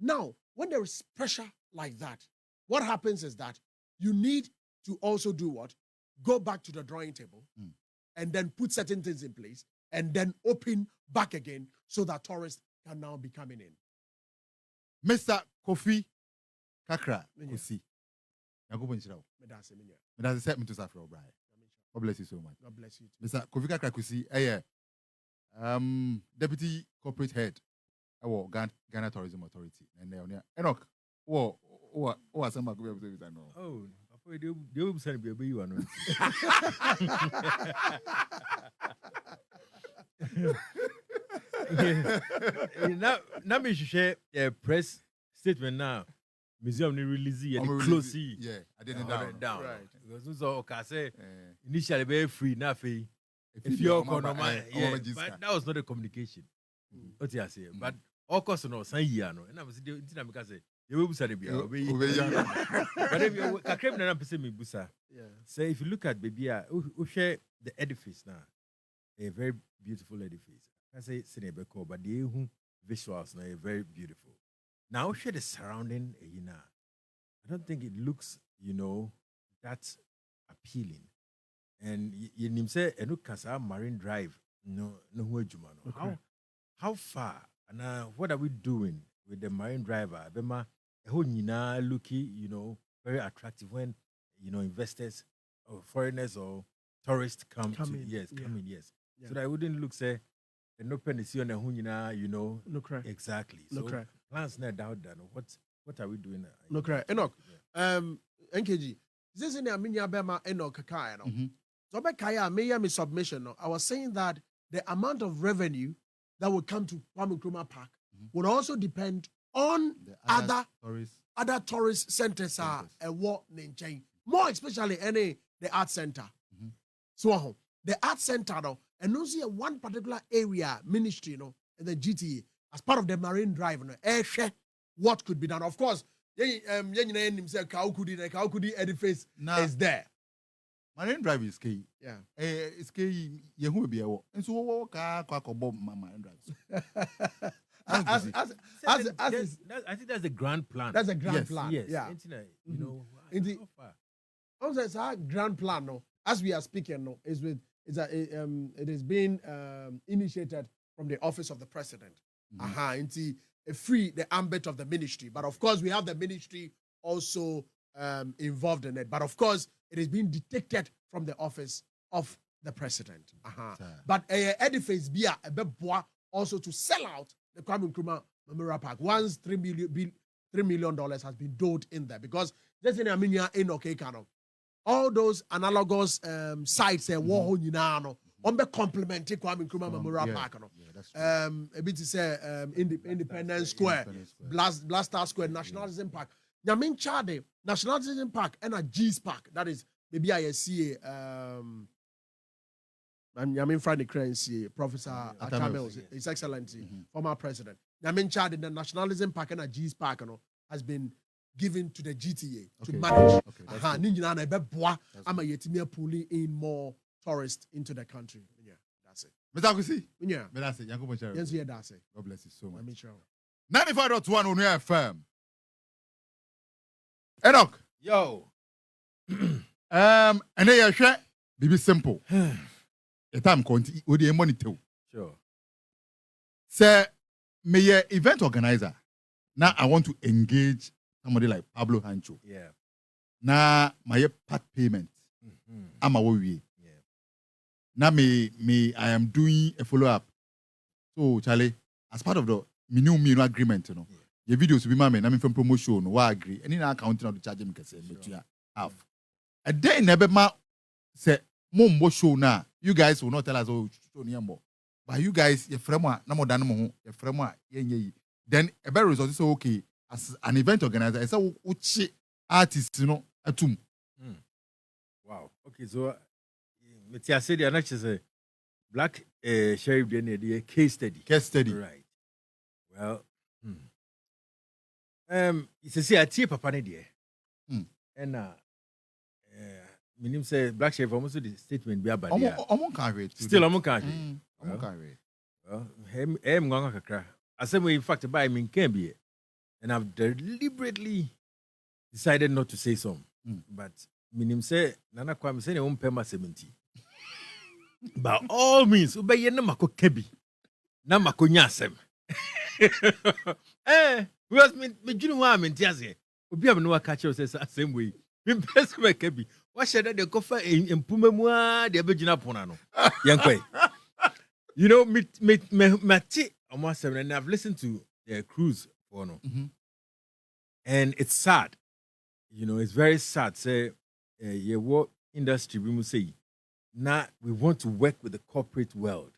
Now, when there is pressure like that, what happens is that you need to also do what? Go back to the drawing table and then put certain things in place and then open back again so that tourists can now be coming in. Mr. Kofi Kakra Kusi. Medase set me to Safra O'Brien. God bless you so much. God bless you too. Mr. Kofi Kakra Kusi, Deputy Corporate Head of Ghana Tourism Authority. And Enoch, what some of the no. Oh, they will send me you are not. Now me share a press statement now. Museum ni release and close. Yeah, I didn't down. Right. Because so say initially very free now free. If you're yeah, but that was not a communication. What you say? But of course no say year no. And I was say you will say be but if you kakra na person me busa. Yeah. Say if you look at baby who share the edifice now. A very beautiful edifice. I say Senebeko, but the visuals now are very beautiful. Now share the surrounding I don't think it looks, that appealing. And you say Enukasa Marine Drive, no jumano. How far and what are we doing with the Marine Driver? Bema looking, very attractive when investors or foreigners or tourists come in. Yes. Yeah. So that I wouldn't look say an open is on a Look right. exactly. Look So right. plans not doubt that. What are we doing? Look right. Enoch. NKG. This is in the Minya Bema Enoch Kaya. So by Kaya, me submission. No, I was saying that the amount of revenue that will come to Kwame Nkrumah Park would also depend on the other tourist centers are a what chain. More especially the art center. So the art center no, and no see one particular area ministry in the GTA as part of the Marine Drive what could be done. Of course, Kaukudi edifice is there. Marine Drive is key. Yeah. It's key. You will be a walk. And so, Marine Drive. I think that's the grand plan. That's a grand Yes, plan. Yes. Yeah. How far? Also, it's our grand plan. No, as we are speaking, no, it is being initiated from the office of the president. Into a free the ambit of the ministry, but of course we have the ministry also involved in it. But of course it is being detected from the office of the president. But edifice be a beboa also to sell out the Kwame Nkrumah Memorial Park once $3 million has been doled in there because just in Aminia in Okekano. All those analogous sites WOHO nyina on be complementing Kwame Nkrumah Memorial Park no. A bit to say Independence Square, Blaster Square, Nationalism Park. Nyamin Chade, Nationalism Park and a G's Park. That is maybe I see Nyamin Friday Crancy, Professor Atamel, His Excellency, former president. Nyamin Chade, the Nationalism Park and a G's Park has been given to the GTA to manage. I'm pulling in more tourists into the country. Yeah, that's it. Mr. Akusi. Yeah. That's it. Yes, yeah, that's it. God bless you so much. Let me show. 95.1 Onua FM. Enoch. Yo. And then you share be simple. A time conti with the money too. Sure. Say me event organizer. Now I want to engage somebody like Pablo Hancho. Yeah. Now my part payment. I'm away. Yeah. Now I am doing a follow up. So Charlie, as part of the new agreement, your videos will be my man. I'm from promotion. Why agree? And in our accounting of the charge, but you have a day never ma say mom show now. You guys will not tell us show more. But you guys, your framework, no more than your framework, then a better result is okay. As an event organizer, I say uchi artist, atum. Wow. Okay, so I said the next is Black Sheriff the case study. Case study. Right. Well, it's a say I papa ne there. And minim say Black Sheriff almost the statement be about there. Omo can read. Still omo can read. Omo can read. Well, hem nganga kakra. Asem in fact by me can be, and I've deliberately decided not to say some. But minim say Nana Kwame say ne pema 70. By all means, obey na mako kebi. Na mako nyasem. Because me junu wa me ntiase. Obi am no wa catch us same way. Me person me kebi. What should they go for empuma mu a de abegina pona no. Yankwe. You know, me almost 7, and I've listened to the cruise for no. And it's sad. You know, it's very sad. Say, your work industry, we must say, now we want to work with the corporate world.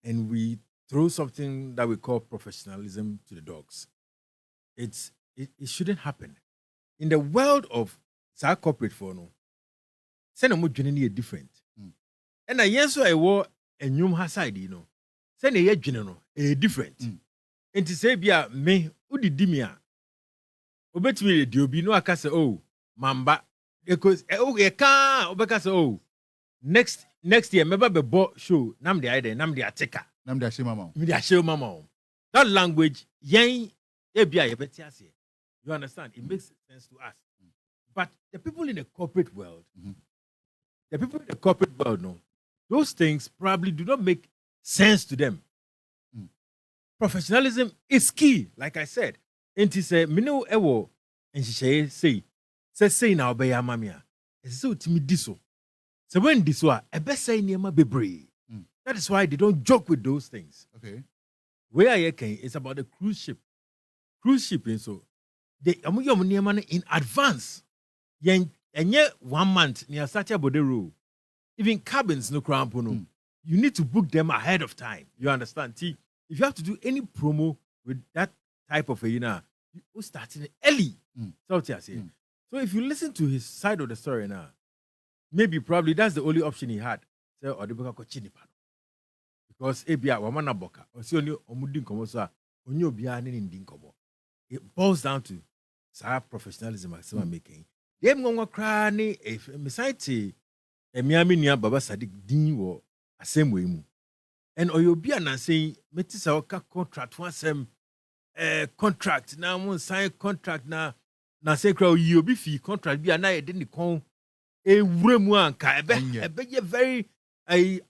And we throw something that we call professionalism to the dogs. It shouldn't happen. In the world of our corporate for no, say no more genuinely different. And I yes, I wore a new side, you know. Say no, general, different. And to say, be me, udi dimia. Obetumi de obi no aka say, oh, mamba, because you can't obeka say, oh, next year, maybe be bo show, nam de ide, nam de ateka. Nam de ashema mama. Me de ashema mama. That language, yen, ebia yebeti ase. You understand? It makes sense to us. But the people in the corporate world, no, those things probably do not make sense to them. Professionalism is key, like I said. And he said, Mino ewo, and she say now be ya mamia. It's so timid diso. So when this wa, a best say near be brave. That is why they don't joke with those things. Okay. Where I came, it's about the cruise ship. Cruise shipping, so they in advance. And yet 1 month near Satya Bodero. Even cabins no crown pono. You need to book them ahead of time. You understand? See, if you have to do any promo with that type of you starting early. So if you listen to his side of the story now, maybe probably that's the only option he had. Say or because ebia wamana boka or see only omudin komo so only obia ni ndin komo. It boils down to professionalism as I'm making. Dem ngwa kra ni mesite emiami nia baba Sadiq din wo asem we mu. And oyobia na say metisa oka contract one sem contract na mo sign contract na say kra yi obi fi contract bi na ye de ni kon ewure mu anka ebe ye very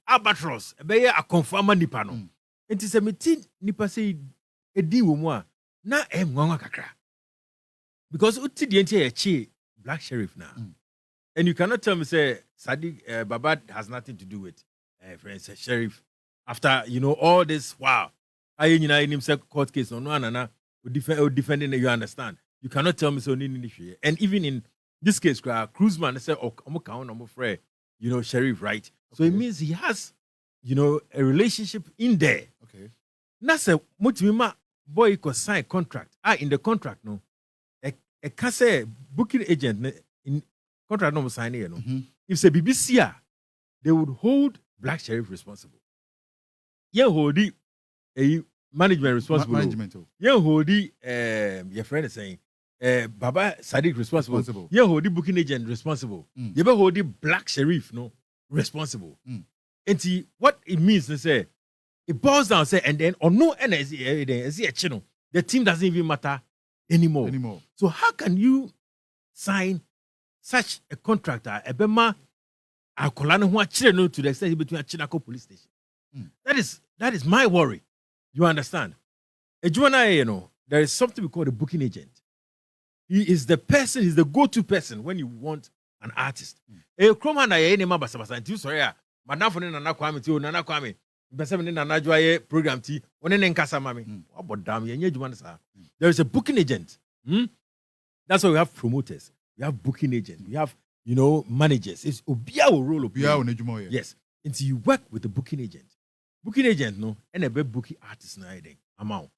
albatross ebe ye akonfama nipa no. Enti se meti nipa say edi wo mu a na nwanwa kakra. Because uti di enti ye chi Black Sheriff now. And you cannot tell me, say, Sadiq Baba has nothing to do with friends, Sheriff. After, all this, wow. I in court case, no, defending, you understand. You cannot tell me so. And even in this case, Cruzman, they say, oh, I'm afraid, Sheriff, right? So it means he has, a relationship in there. Okay. That's a mutimima boy could sign contract. In the contract, no. A case booking agent in contract no sign here, no. If it's a BBC, they would hold Black Sheriff responsible. Yeah, hold the management responsible. Management. Yeah, hold the your friend is saying Baba Sadiq responsible. Yeah, hold the booking agent responsible. You better hold the Black Sheriff responsible. And see what it means to say it boils down say and then or no NSE the team doesn't even matter anymore. So how can you sign such a contractor? Ebema akolano hu achire no to the extent between Chinako police station. That is my worry. You understand? There is something we call the booking agent. He is the person, he's the go-to person when you want an artist. Kroma na ye nema basabasa nti sorry a madafo ne nana kwame ti o nana kwame besem ne nana joye program ti one ne nkasa mame obodam ye nyejuma sa. There is a booking agent. That's why we have promoters, we have booking agents, we have managers. It's obia will role obia. Yes, until you work with the booking agent. Booking agent no and a booking artist na iden amount.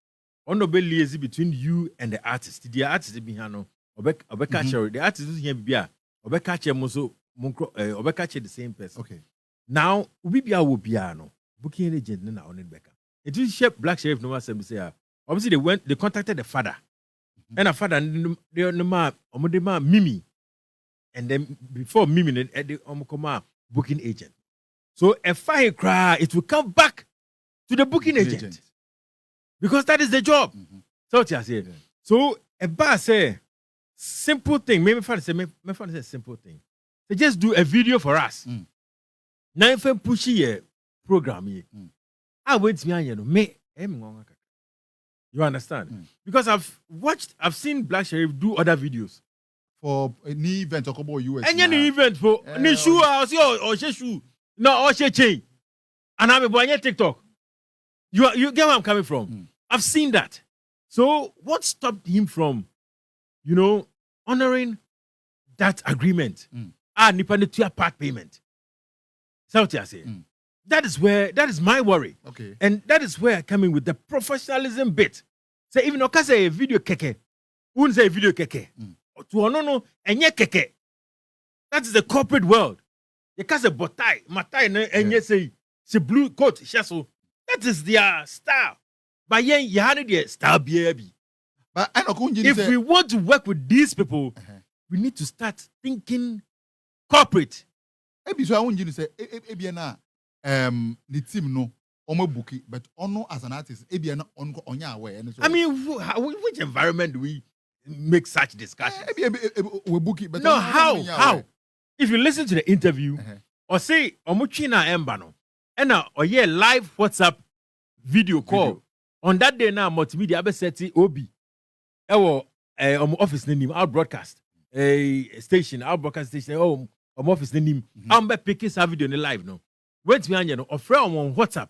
Ono be liaison between you and the artist. The artist be here no obeka share the artist is here bia obeka share moso obeka share the same person. Okay. Now ubibia will be no booking agent na on it beka. It is shape Black Sheriff no say obviously they contacted the father. And a father, they ma Mimi. and then before me, at the booking agent. So a fire cry, it will come back to the booking agent. Because that is the job. So what I say. So a bar say simple thing. Maybe say simple thing. They just do a video for us. Now if I push a program here, I wait me. You understand? Because I've seen Black Sheriff do other videos for any event or couple US. Any event for any shoe or shoe. No, or chain. And I'm a boy TikTok. You get where I'm coming from? I've seen that. So what stopped him from, honoring that agreement? Nipa part payment. So what I say? That is my worry. Okay. And that is where I come in with the professionalism bit. Say even if I say a video keke, wouldn't say video keke. To no, and yet keke. That is the corporate world. You can say botai, matai, and yet say blue coat, shasso. That is their style. But yeah, you had the style baby. But I know if we want to work with these people, we need to start thinking corporate. Maybe so I want you to say, the team no, bookie, but ono as an artist, on aware. I mean, which environment do we make such discussions? We book it, but no, how? If you listen to the interview, or say Omuchina Embano, and now or live WhatsApp video call on that day now, multimedia abeseti obi, office name, our broadcast station, our broadcast station, office name, I'm picking some video in the live no. Wait me on or friend on WhatsApp,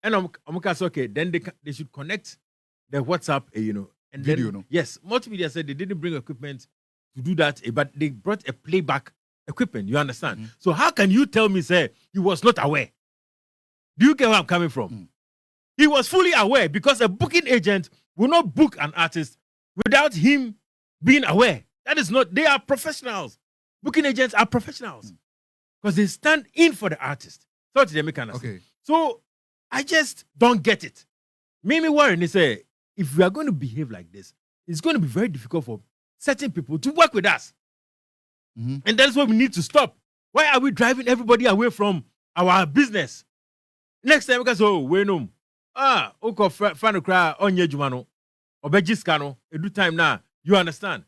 and I'm okay. Then they should connect the WhatsApp, and video. Then, yes, multimedia said they didn't bring equipment to do that, but they brought a playback equipment. You understand? So how can you tell me, say, he was not aware? Do you get where I'm coming from? He was fully aware because a booking agent will not book an artist without him being aware. That is not. They are professionals. Booking agents are professionals because they stand in for the artist. So they make understand. Okay. So I just don't get it. Made me worry. They say if we are going to behave like this, it's going to be very difficult for certain people to work with us. And that's what we need to stop. Why are we driving everybody away from our business? Next time we can say, we know. Oko fano cry on ye jumano. Obejiskano. Edu time now. You understand?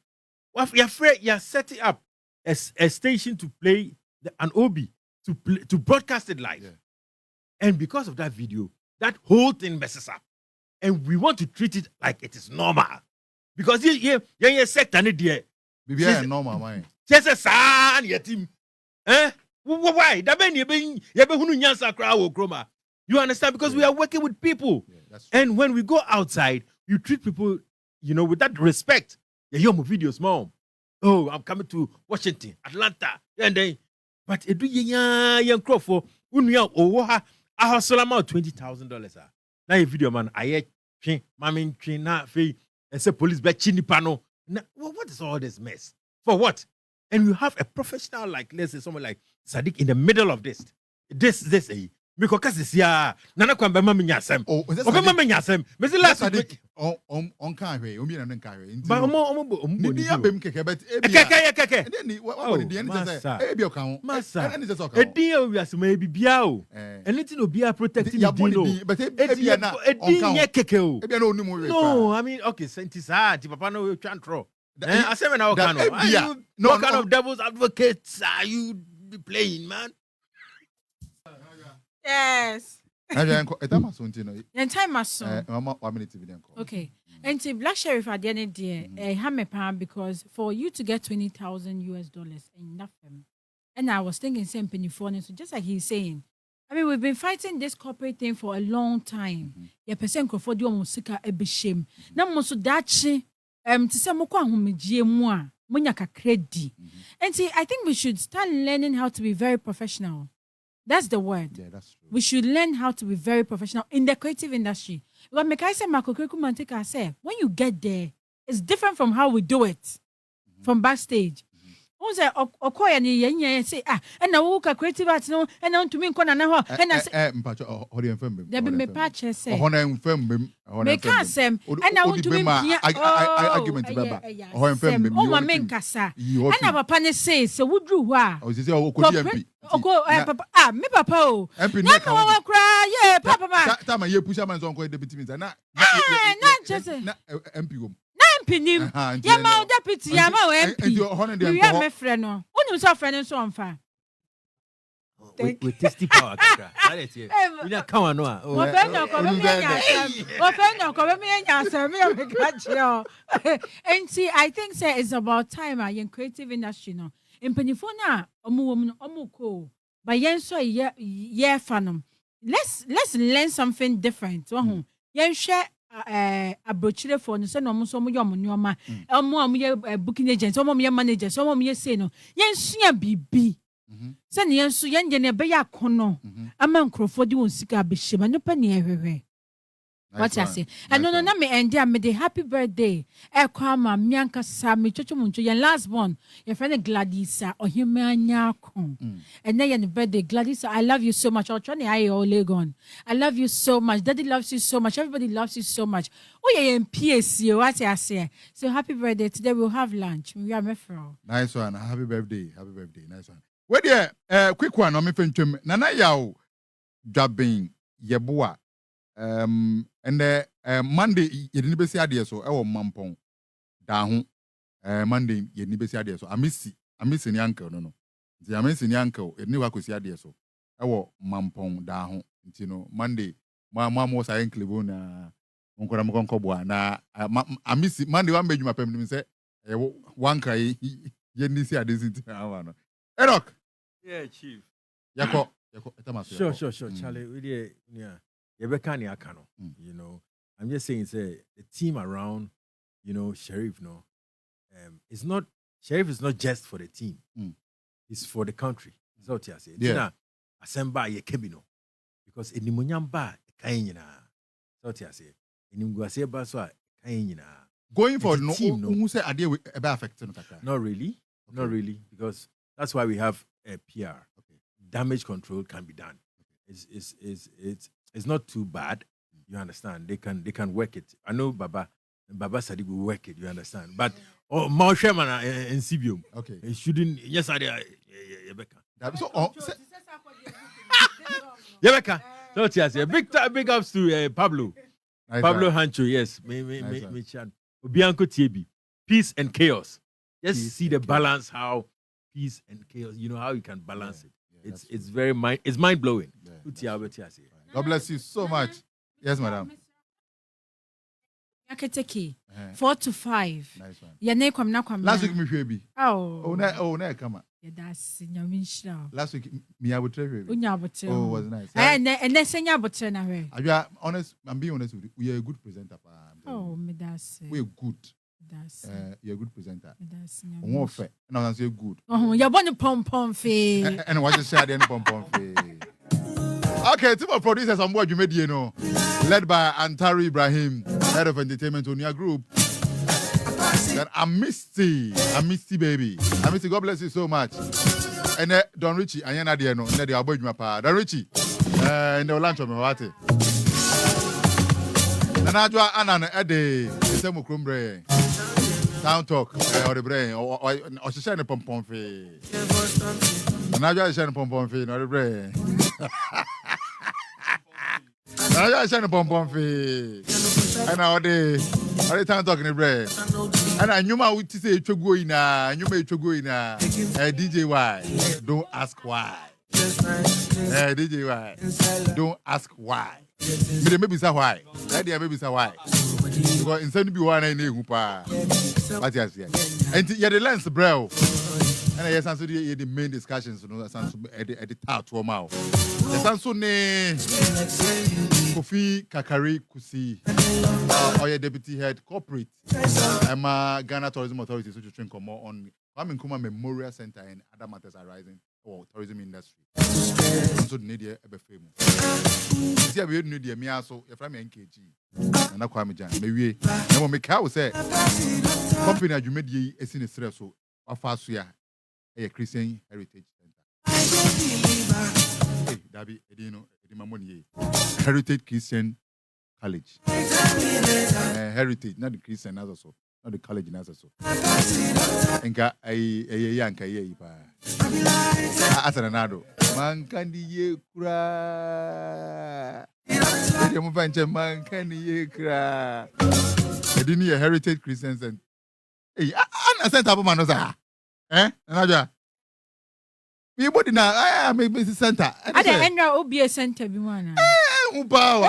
You're afraid you're setting up a station to play an OB to broadcast it live. And because of that video, that whole thing messes up. And we want to treat it like it is normal. Because you're sector there. Maybe normal, man. Just a son, your team. Why? You understand? Because we are working with people. And when we go outside, you treat people, with that respect. You hear my videos, mom. Oh, I'm coming to Washington, Atlanta, and then, but it do young crop for WOHO. I hustle about $20,000. Now a video man, I mammy na fee and say police back chini pano. What is all this mess? For what? And you have a professional like, let's say someone like Sadiq in the middle of this. Because this year, Nana Kwame Gyan. Oh, is that Kwame Gyan? Maybe last week. On carry, on carry. But maybe a bim keke, but keke. And then what the end is a account. Massa. And it's a A deal we are maybe biao. And it's no be a protecting ya dino. but A deal keke. Maybe no more. No, I mean, okay, scientists papa no can't throw. I say now kind of. What kind of devil's advocates are you playing, man? Yes. And time so. 1 minute video. Okay. And to Black Sheriff at the end of the day, because for you to get $20,000 in nothing. And I was thinking same penny for so just like he's saying. I mean, we've been fighting this corporate thing for a long time. Yeah, person for you musika a be shame. Now most dachi to say moko ahomegye mu a munya kakredi. And see, I think we should start learning how to be very professional. That's the word. Yeah, that's true. We should learn how to be very professional in the creative industry. What Mekai said, when you get there, it's different from how we do it from backstage. Who say Okoya ni yenye say and na wo ka creative art no and na ntumi nkɔ na ho and na mpacho hodi enfem. There be me patch say. Ohona enfem. Me ka asem and na ntumi pia argument baba. Ohona enfem. O ma me nkasa. And na papa ne say wudru ho a. O say okodi MP. Papa me papa o. Na wa kra yeah papa ma. Tama ye push man so nko deputy minister na MP go. Pinim yama deputy yama MP we are me friend no unim so friend so onfa with tasty power kaka that is here we na come on no o fe no ko me nya asem me ka chio and see I think say it's about time in creative industry no empanifo na omu ko but yen so ye fanom let's learn something different yen share abrochire for no say no mo so mo yom nyoma mo ye booking agent mo ye manager so mo ye say no yen sua bibi say ne yen so yen je ne be ya kono ama nkrofo di won sika be hye ma no pa ne ehwehwe what I say and no na me end me the happy birthday Kwame mianka sa me chocho muncho yen last born your friend Gladys Ohemaa nyako and then your birthday Gladys I love you so much I'll try I all Legon I love you so much daddy loves you so much everybody loves you so much oh yeah in PAAA what I say so happy birthday today we'll have lunch we are mefro nice one happy birthday nice one where there quick one on me fentwem nana yaw dwabin yeboa and Monday yedini besi ade so e wo mampon da ho Monday yedini besi ade so amisi ni uncle no nti amisi ni uncle yedini wa kosi ade so e wo mampon da ho nti no Monday mo sa enclave na onkora mkonko boa na amisi Monday wa mbedwuma pam nim se wan krai yedini si ade nti na no Enoch yeah chief yako etamaso sure Charlie we dey yeah you know, I'm just saying, say the team around, you know, Sheriff, no, Sheriff is not just for the team; it's for the country. That's what I say. Yeah. Asemba ye kebino, because in Nimunyamba kainina. That's what I say. In Nimguase baswa kainina. Going forward, no, who say idea will ever affect no kaka? Not really, not really, because that's why we have a PR. Okay. Damage control can be done. It's not too bad. You understand? They can work it. I know Baba Sadiq will work it. You understand? But Mausheman and Sibium. Okay. It shouldn't. Yes, I did. So, Yebeka. So yes, big ups to Pablo. nice Pablo one. Hancho. Yes. Me chan. Obianko Tiebi. Peace and chaos. Just Peace see the balance. How peace and chaos. You know how you can balance it. It's very mind blowing. God bless you so much. Yes, madam. Yaketeki 4 to 5. Nice one. Ya ne kwam na kwam. Last week me hwebi. Oh na come. ya das nyaminshira. Last week me abotre hwebi. Unya abotre. Oh, was nice. And senya abotre na hwe. Ajua honest, I'm being honest with you. We are a good presenter pa. Oh, me das. We are good. Das. You're a good presenter. Me das. Onwo fe. And I say good. Oh, ya bone pom fe. And what you say the pom fe. Okay, team of producers on board you made you know, led by Antari Ibrahim, head of entertainment on your group. Then Amisty baby. Amisty, God bless you so much. And Don Richie, and you're not there no, and the aboy my pa. Don Richie, and the lunch of me what? And Adwoa Annan at the same crumbre. Town talk or the brain or she shine a pom fe. And Adwoa shine a pom fe, not the brain. I shine a pom fee. And all the time talking the bread. And I knew my would say to go in you may to go in DJ Y. Don't ask why. DJ Y. Don't ask why. Maybe say why. Maybe say why. Because instead of be one I knew what you say. And you the lens bro. And yes, answer the main discussions, you know, at the top to mouth. Yes, answer ne Kofi Kakari Kusi, or your deputy head corporate. I'm a Ghana Tourism Authority, so to train more on Kwame Nkrumah Memorial Center and other matters arising or tourism industry. So the need a famous. See, I will need the Miaso, your family NKG. And I Kwame Gyan. Maybe I will make how say company you made ye a sinister so. Afasuya a Christian Heritage Center. Hey, Dabi, Heritage Christian College. Heritage, not the Christian as also, not the college as also. Enka a yanka ye pa. Asanado. Man kandi ye kura. You move man kandi ye kura. Edini a Heritage Christian Center. Hey, I sent up manoza. Naja. We body now. Maybe center. I don't know. Obi center be one. Upa.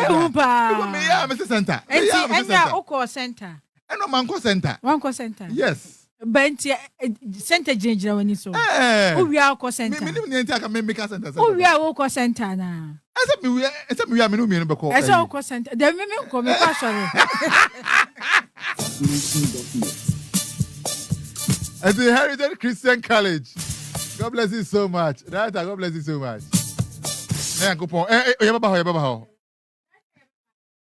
Me ya Mr. Center. Enya oko center. Eno manko center. Wanko center. Yes. But center jinjira wani so. Obi oko center. Me ni enti aka me make center. Obi oko center na. Ese me wi me no mi no be ko. Ese oko center. Dem me ko me pa sorry. At the Heritage Christian College. God bless you so much. God bless you so much.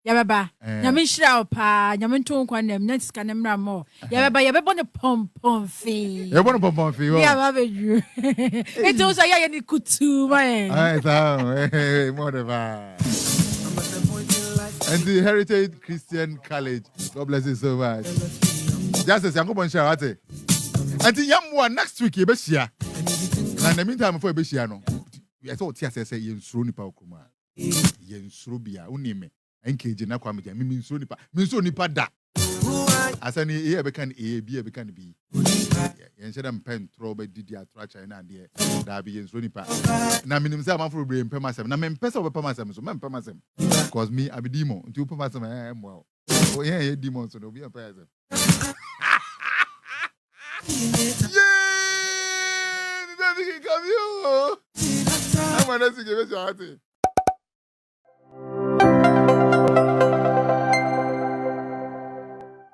Yababa. Nyame shira opa, nyame nto nkwa nem, na sika nem ra mo. Yababa, yabebo ne pom fi. Yabebo ne pom fi. Yababa ju. Eto so ya ni kutu man. More than that. And the Heritage Christian College. God bless you so much. Just as Yanko Bonshara ate. Until Yamwa next week you be share. And in the meantime before you be share no. I thought Tia say yensuro nipa okuma. Yensuro bia unime. Enkeje na Kwame Gyan. Mi nsuro nipa da. Asani e be kan e bi e be kan bi. Yense dem pen tro be didi atracha na de. Da bi yensuro nipa. Na minim say amanfo bre mpem asem. Na me mpesa wo pem asem so me mpem asem. Because me abi demon. Nti wo pem asem mo. O ye demon so no bi mpem asem. Yeah! Come you. I'm gonna see you.